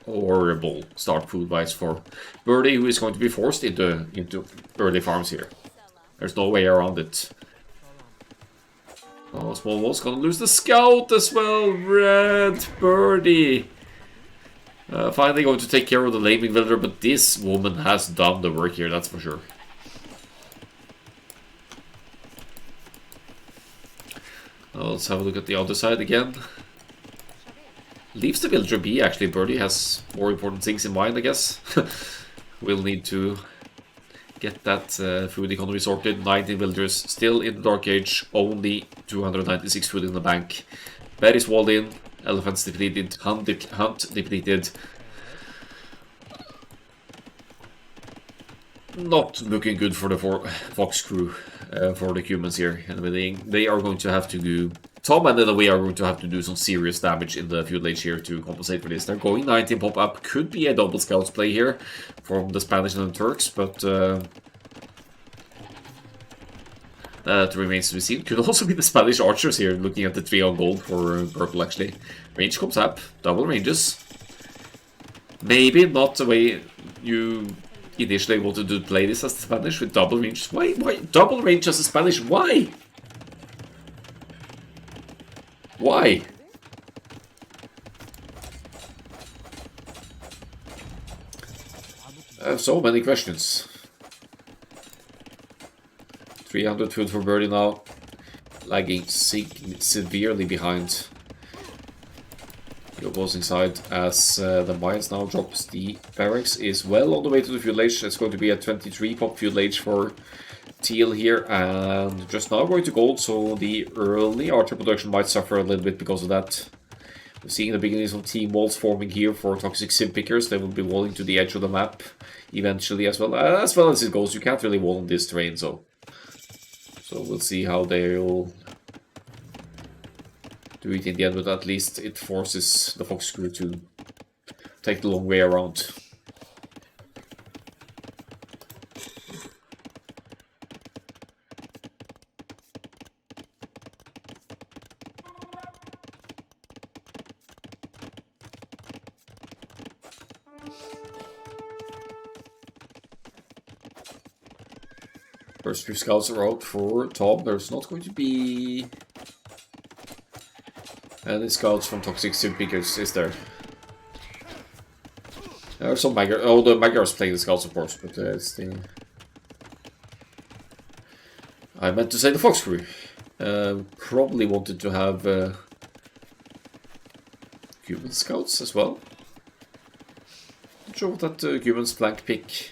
horrible start food wise for Birdie, who is going to be forced into early farms here. There's no way around it. Oh, Small Wall's gonna lose the scout as well. Red Birdie. Finally going to take care of the laming villager, but this woman has done the work here, that's for sure. Let's have a look at the other side again. Leaves the villager be, actually. Birdie has more important things in mind, I guess. We'll need to get that food economy sorted. 19 villagers still in the Dark Age, only 296 food in the bank. Berries walled in. Elephants depleted, hunt depleted. Not looking good for the Fox crew, for the humans here. And they are going to have to do... Tom and Away are going to have to do some serious damage in the feudal age here to compensate for this. They're going 19 pop-up. Could be a double scouts play here from the Spanish and the Turks, but... that remains to be seen. Could also be the Spanish archers here, looking at the 3 on gold for purple, actually. Range comes up, double ranges. Maybe not the way you initially wanted to play this as the Spanish, with double range. Why double range as the Spanish? Why? Why? I have so many questions. 300 food for Birdie now, lagging severely behind the opposing side as the Mines now drops the barracks. Is well on the way to the feudal age. It's going to be a 23 pop feudal age for Teal here, and just now going to gold, so the early archer production might suffer a little bit because of that. We're seeing the beginnings of team walls forming here for toxic sim pickers. They will be walling to the edge of the map eventually as well as it goes. You can't really wall on this terrain, so we'll see how they'll do it in the end, but at least it forces the TheFoxCrew to take the long way around. First few scouts are out for Tom. There's not going to be any scouts from Toxic Sim Pickers, is there? There are some Magyar. Oh, the Magyars playing the scouts, of course, but it's the... I meant to say the TheFoxCrew. Probably wanted to have Cuban scouts as well. Not sure what that Cuban's flank pick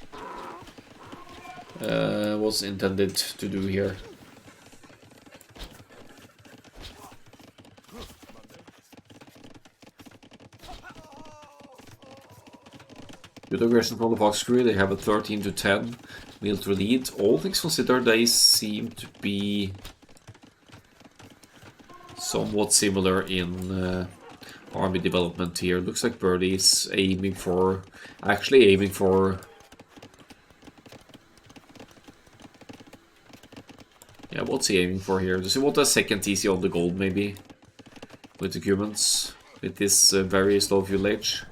was intended to do here. Good aggression from the TheFoxCrew. They have a 13 to 10 military lead. All things considered, they seem to be somewhat similar in army development here. Looks like Birdie is actually aiming for... Yeah, what's he aiming for here? Does he want a second TC on the gold, maybe? With the Cumans? With this very slow fuel age?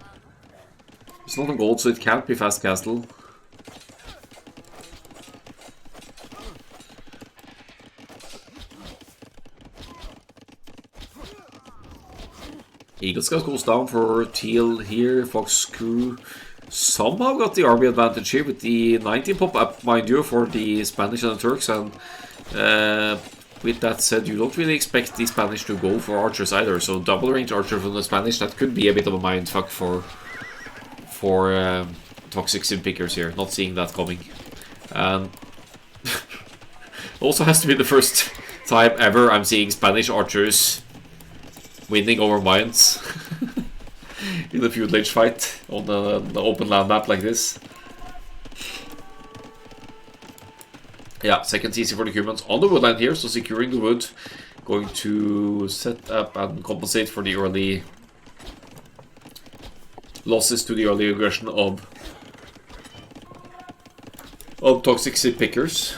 It's not on gold, so it can't be fast castle. Eagle Scout goes down for Teal here. TheFoxCrew somehow got the army advantage here with the 19 pop up, mind you, for the Spanish and the Turks. And with that said, you don't really expect the Spanish to go for archers either. So double range archer from the Spanish, that could be a bit of a mindfuck for toxic sim pickers here. Not seeing that coming. Also has to be the first time ever I'm seeing Spanish archers winning over mines in a feudal age fight on the open land map like this. Yeah, second TC for the Cumans on the woodland here, so securing the wood. Going to set up and compensate for the early losses to the early aggression of toxic sim pickers.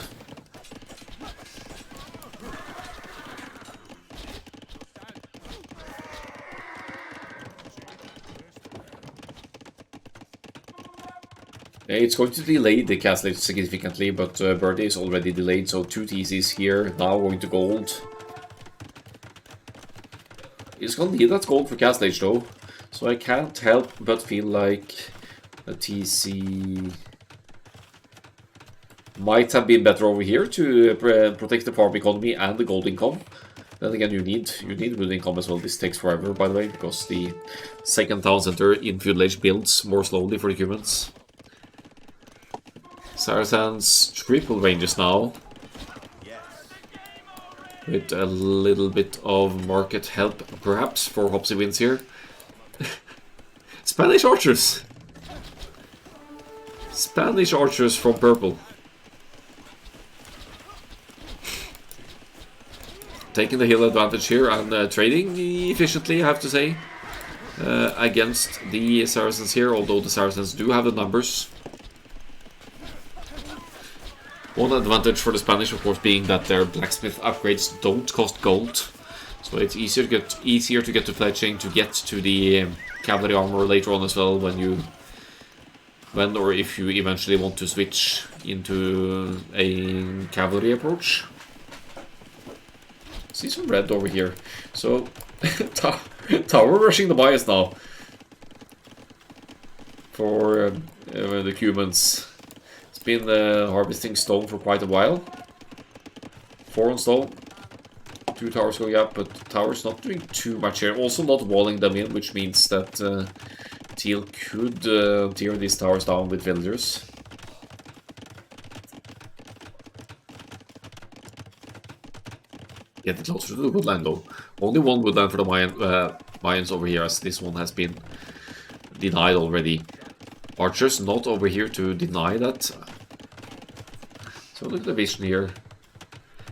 It's going to delay the castle significantly, but Birdie is already delayed, so 2 TCs here, now going to gold. He's going to need that gold for castle age though, so I can't help but feel like a TC might have been better over here to protect the farm economy and the gold income. Then again, you need wood income as well. This takes forever, by the way, because the second town center in feudal age builds more slowly for the Cumans. Saracens triple ranges now, with a little bit of market help perhaps for Hopsy wins here. Spanish archers! Spanish archers from purple. Taking the hill advantage here and trading efficiently, I have to say, against the Saracens here, although the Saracens do have the numbers. One advantage for the Spanish, of course, being that their blacksmith upgrades don't cost gold, so it's easier to get to fletching, to get to the cavalry armor later on as well when or if you eventually want to switch into a cavalry approach. See some red over here, so tower rushing the bias now for the Cumans. Been harvesting stone for quite a while. 4 on stone, 2 towers going up, but towers not doing too much here. Also not walling them in, which means that Teal could tear these towers down with villagers. Get closer to the woodland though. Only one woodland for the Mayans over here, as this one has been denied already. Archers not over here to deny that. So look at the vision here.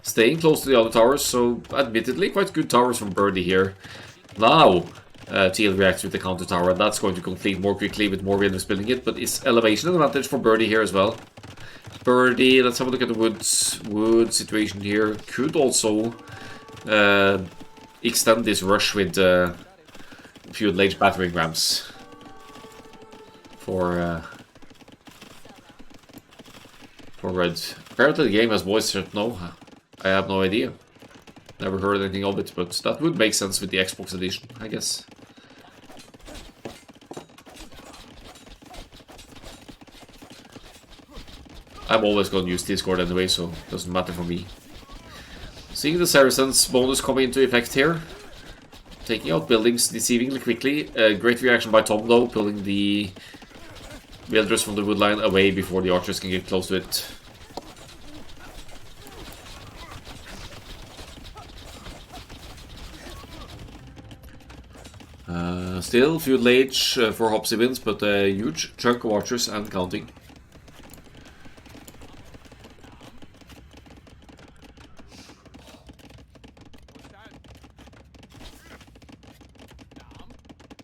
Staying close to the other towers, so admittedly quite good towers from Birdie here. Now Teal reacts with the counter tower, and that's going to complete more quickly with more villagers building it, but it's elevation advantage for Birdie here as well. Birdie, let's have a look at the wood situation here. Could also extend this rush with feudal age battering rams. For red. Apparently the game has voice chat. No, I have no idea. Never heard anything of it, but that would make sense with the Xbox edition, I guess. I'm always going to use Discord anyway, so it doesn't matter for me. Seeing the Saracens bonus coming into effect here. Taking out buildings deceivingly quickly. Great reaction by Tom though, pulling the villagers from the woodline away before the archers can get close to it. Still feudal age for Hopsy wins, but a huge chunk of archers and counting.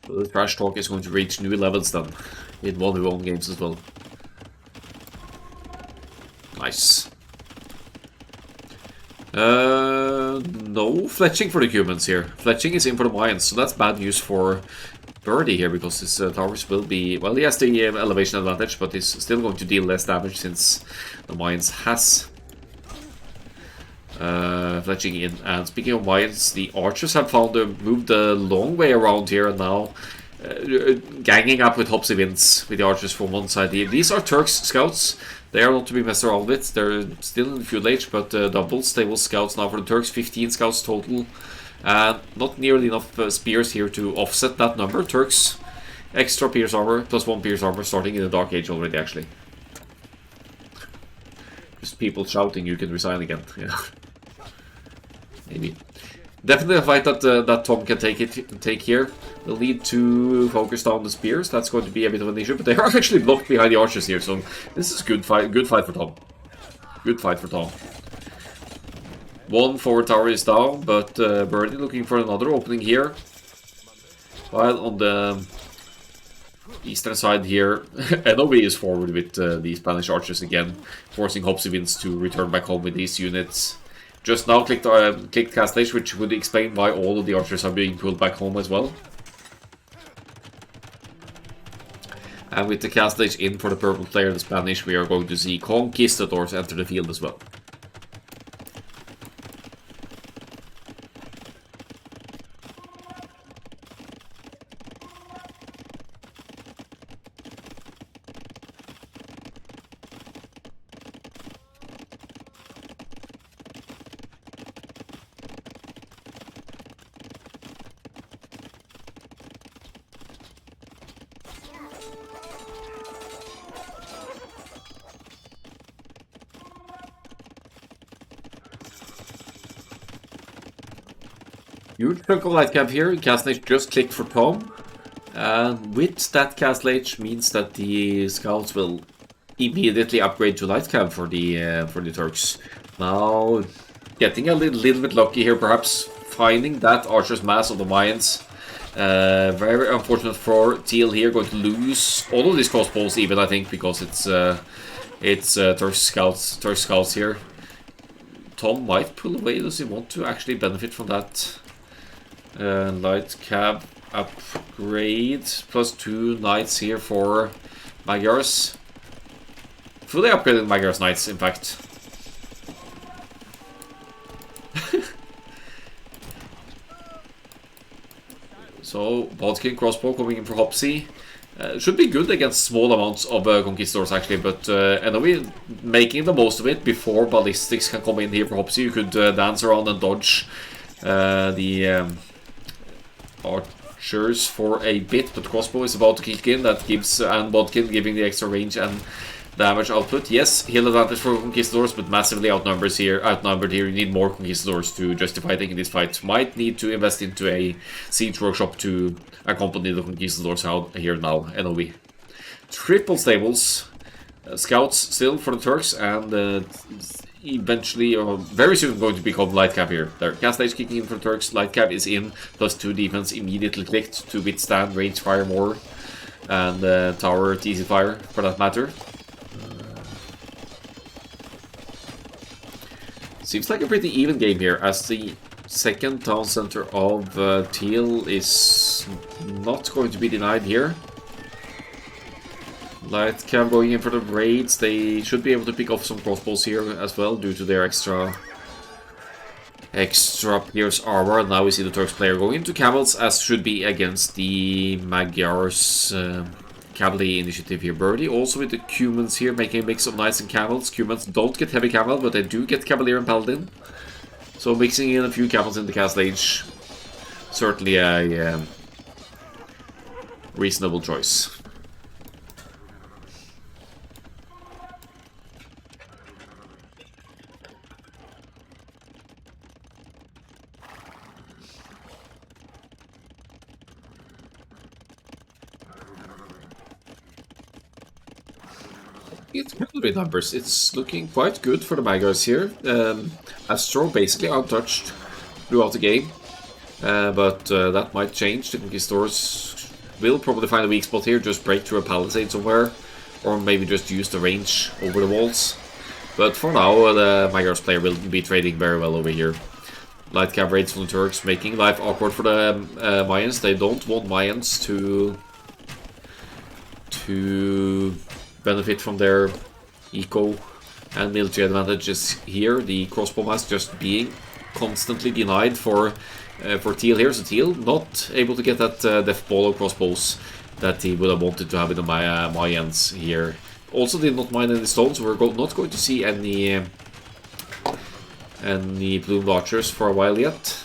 So the trash talk is going to reach new levels then, in 1v1 games as well. Nice. No fletching for the humans here. Fletching is in for the Mayans, so that's bad news for Birdie here, because his towers will be... Well, he has the elevation advantage, but he's still going to deal less damage since the Mayans has fletching in. And speaking of Mayans, the archers have moved a long way around here and now ganging up with Hopsy Vince with the archers from one side here. These are Turks scouts. They are not to be messed around with. They're still in feudal age, but double stable scouts now for the Turks. 15 scouts total. And not nearly enough spears here to offset that number. Turks, extra pierce armor, plus 1 pierce armor starting in the Dark Age already, actually. Just people shouting, you can resign again. Yeah. Maybe. Definitely a fight that that Tom can take here. We'll need to focus down the spears. That's going to be a bit of an issue, but they are actually blocked behind the archers here, so this is good fight for Tom. Good fight for Tom. One forward tower is down, but Birdie looking for another opening here. While on the eastern side here, NOV is forward with the Spanish archers again, forcing Hopsy Vince to return back home with these units. Just now clicked cast stage, which would explain why all of the archers are being pulled back home as well. And with the cast stage in for the purple player, the Spanish, we are going to see conquistadors enter the field as well. Huge chunk of light cap here. Cast Age just clicked for Tom. And with that cast Age means that the scouts will immediately upgrade to light cap for the Turks. Now getting a little bit lucky here, perhaps finding that archer's mass of the Mayans. Very unfortunate for Teal here, going to lose all of these crossbows even, I think, because it's Turk scouts here. Tom might pull away. Does he want to actually benefit from that? Light cab upgrade, plus 2 knights here for Magyars. Fully upgraded Magyars knights, in fact. So, Bodkin crossbow coming in for Hopsy. Should be good against small amounts of conquistadors, actually, but anyway, making the most of it before ballistics can come in here for Hopsy. You could dance around and dodge the archers for a bit, but crossbow is about to kick in. That gives and Bodkin giving the extra range and damage output. Yes, heal advantage for conquistadors, but massively outnumbered here. You need more conquistadors to justify taking this fight. Might need to invest into a siege workshop to accompany the conquistadors out here now. NOV. Triple stables. Scouts still for the Turks, and eventually, or very soon, going to become light cap here. There, cast age kicking in for the Turks. Light cap is in, plus 2 defense immediately clicked to withstand range fire more, and tower TC fire for that matter. Seems like a pretty even game here, as the second town center of Teal is not going to be denied here. Light cam going in for the raids. They should be able to pick off some crossbows here as well, due to their extra pierce armor. And now we see the Turks player going into camels, as should be against the Magyars cavalry initiative here. Birdie also with the Cumans here, making a mix of knights and camels. Cumans don't get heavy camel, but they do get cavalier and paladin. So mixing in a few camels in the cast age, certainly a reasonable choice. It's cavalry numbers. It's looking quite good for the Magyars here. Astro basically untouched throughout the game, but that might change. The conquistadors will probably find a weak spot here, just break through a palisade somewhere, or maybe just use the range over the walls. But for now, the Magyars player will be trading very well over here. Light cab raids from the Turks, making life awkward for the Mayans. They don't want Mayans to benefit from their eco and military advantages here. The crossbow mask just being constantly denied for Teal here. So Teal not able to get that death ball or crossbows that he would have wanted to have in the Mayans here. Also did not mine any stones, so we're not going to see any plumed archers for a while yet.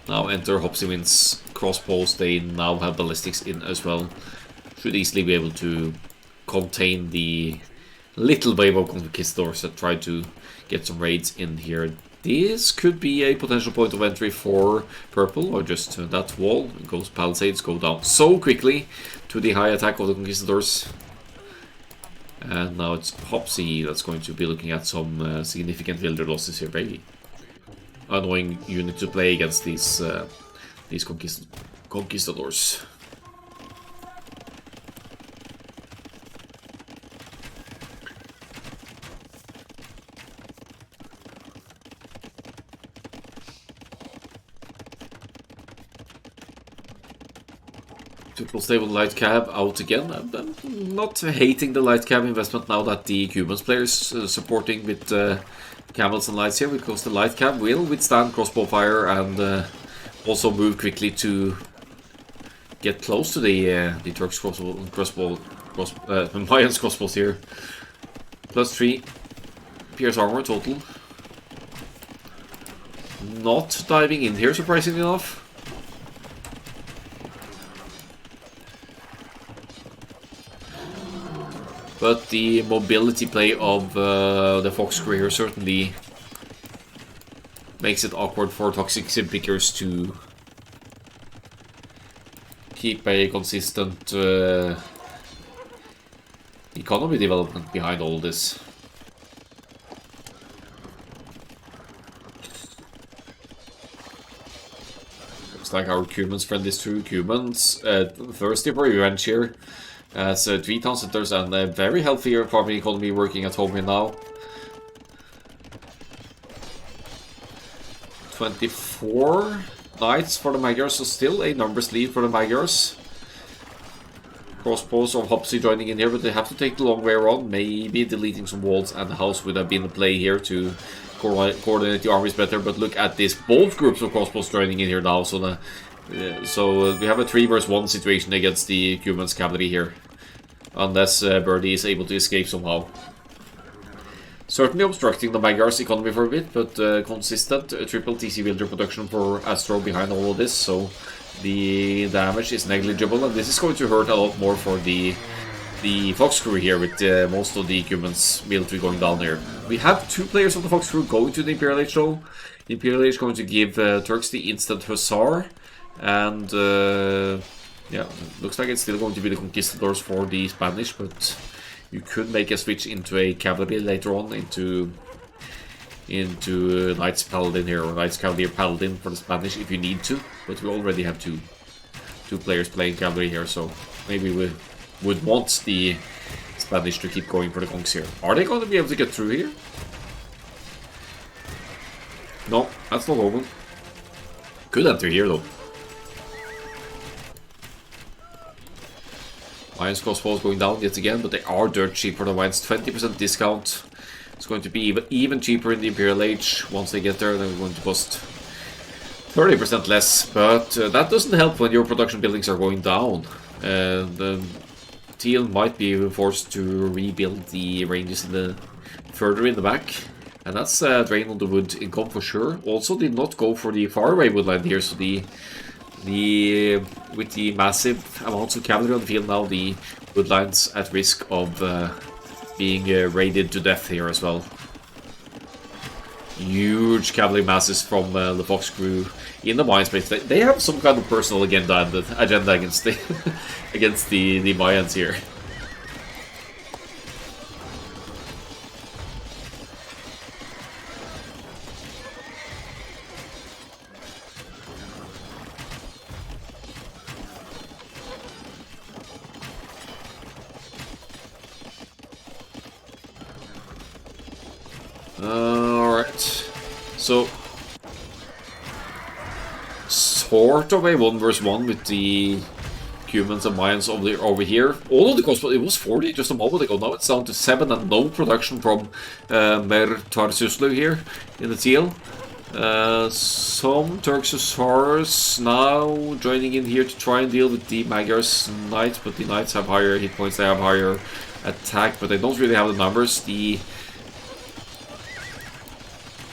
Now enter Hopsimin's crossbows. They now have ballistics in as well. Should easily be able to contain the little wave of conquistadors that try to get some raids in here. This could be a potential point of entry for purple, or just that wall. Goes palisades go down so quickly to the high attack of the conquistadors. And now it's Hopsi that's going to be looking at some significant villager losses here. Very annoying unit to play against these conquistadors. Triple stable light cab out again. I'm not hating the light cab investment now that the Cubans players supporting with camels and lights here, because the light cab will withstand crossbow fire and also move quickly to get close to the Turks Mayans crossbows here. +3 pierce armor total. Not diving in here, surprisingly enough. But the mobility play of the TheFoxCrew here certainly makes it awkward for toxic sim pickers to keep a consistent economy development behind all this. Looks like our Cumans friend is true. Cumans thirsty for revenge here. As 3 town centers and a very healthy farming economy working at home here now. 24 knights for the Magyars, so still a numbers lead for the Magyars. Crossbows of Hopsi joining in here, but they have to take the long way around. Maybe deleting some walls and the house would have been the play here to coordinate the armies better. But look at this, both groups of crossbows joining in here now, so we have a 3 versus 1 situation against the Cumans cavalry here. Unless Birdie is able to escape somehow. Certainly obstructing the Magyars economy for a bit, but consistent triple TC villager production for Astro behind all of this, so the damage is negligible, and this is going to hurt a lot more for the TheFoxCrew here, with most of the Cumans military going down here. We have 2 players of the TheFoxCrew going to the Imperial Age though. The Imperial Age going to give Turks the instant Hussar, and yeah, looks like it's still going to be the Conquistadors for the Spanish, but you could make a switch into a cavalry later on, into Knights Paladin here, or Knights Cavalier Paladin for the Spanish if you need to. But we already have two players playing cavalry here, so maybe we would want the Spanish to keep going for the conks here. Are they going to be able to get through here? No, that's not open. Could enter here though. Lions crossbows going down yet again, but they are dirt cheap for the Lions. 20% discount. It's going to be even cheaper in the Imperial Age. Once they get there, they're going to cost 30% less. But that doesn't help when your production buildings are going down. And Teal might be forced to rebuild the ranges further in the back. And that's a drain on the wood income for sure. Also did not go for the faraway woodland here, so with the massive amounts of cavalry on the field now, the woodlands at risk of being raided to death here as well. Huge cavalry masses from the TheFoxCrew in the Mayan space. They have some kind of personal agenda against the against the Mayans here. So, sort of a 1 vs 1 with the humans and Mayans over here. All of the crossbow, it was 40 just a moment ago. Now it's down to 7 and no production from Mer Tarsuslu here in the TL. Some Turks Hussars now joining in here to try and deal with the Magyar's Knights, but the Knights have higher hit points, they have higher attack, but they don't really have the numbers. The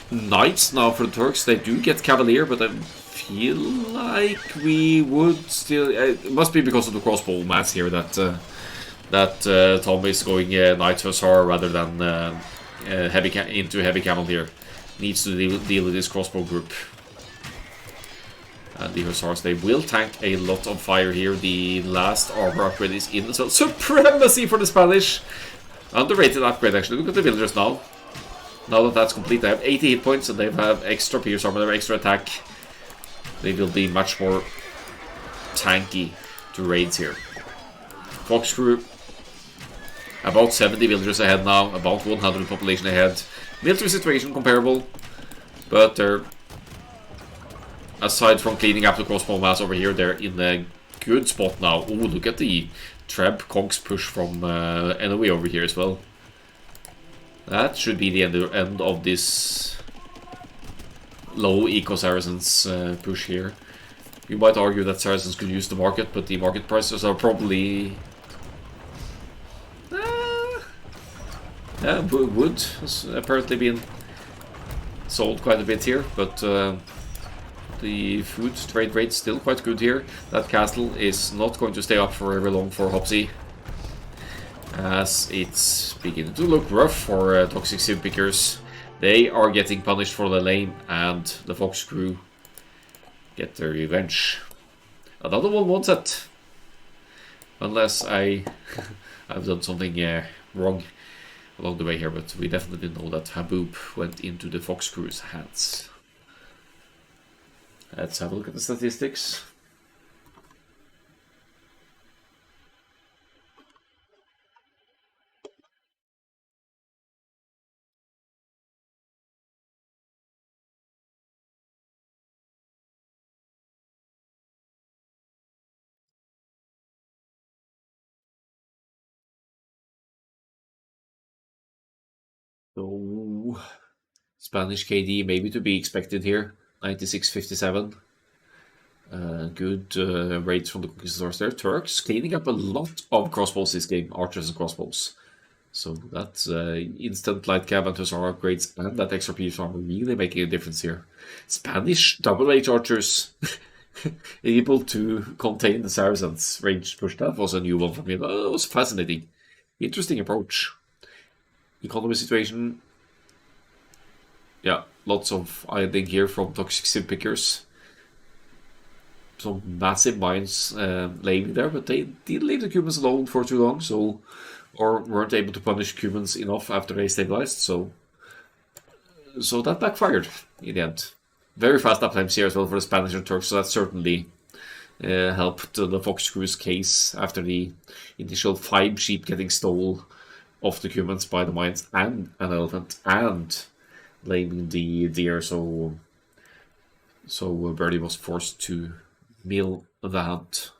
Knights now for the Turks, they do get Cavalier, but I feel like we would still... it must be because of the crossbow mass here that Tom is going Knight Hussar rather than into heavy camel here. Needs to deal with this crossbow group. And the Hussars, they will tank a lot of fire here. The last armor upgrade is in as well. Supremacy for the Spanish! Underrated upgrade actually. Look at the villagers now. Now that that's complete, they have 80 hit points and they have extra pierce armor, they have extra attack. They will be much more tanky to raids here. TheFoxCrew, about 70 villagers ahead now, about 100 population ahead. Military situation comparable, but they're, aside from cleaning up the crossbow mass over here, they're in a good spot now. Oh, look at the Treb Conks push from NOE over here as well. That should be the end of this low eco Saracens push here. You might argue that Saracens could use the market, but the market prices are probably... yeah, wood has apparently been sold quite a bit here, but the food trade rate's still quite good here. That castle is not going to stay up for very long for Hopsy, as it's beginning to look rough for toxic sim pickers. They are getting punished for the lane, and the TheFoxCrew get their revenge. Another one wants it, unless I've done something wrong along the way here, but we definitely know that Haboob went into the TheFoxCrew's hands. Let's have a look at the statistics. So, Spanish KD maybe to be expected here, 96.57. Good rates from the conquistadors there. Turks cleaning up a lot of crossbows this game, archers and crossbows. So that's instant light cab and hussar upgrades and that extra piece armor really making a difference here. Spanish double H archers able to contain the Saracens range push. That was a new one for me. That was fascinating. Interesting approach. Economy situation. Yeah, lots of idling here from toxic sim pickers. Some massive mines laying there, but they didn't leave the Cubans alone for too long, so, or weren't able to punish Cubans enough after they stabilized, so that backfired in the end. Very fast uptimes here as well for the Spanish and Turks, so that certainly helped the TheFoxCrew's case after the initial 5 sheep getting stolen off the Cubans by the mines and an elephant and laming the deer, so Birdie was forced to mill the hunt.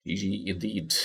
GG indeed.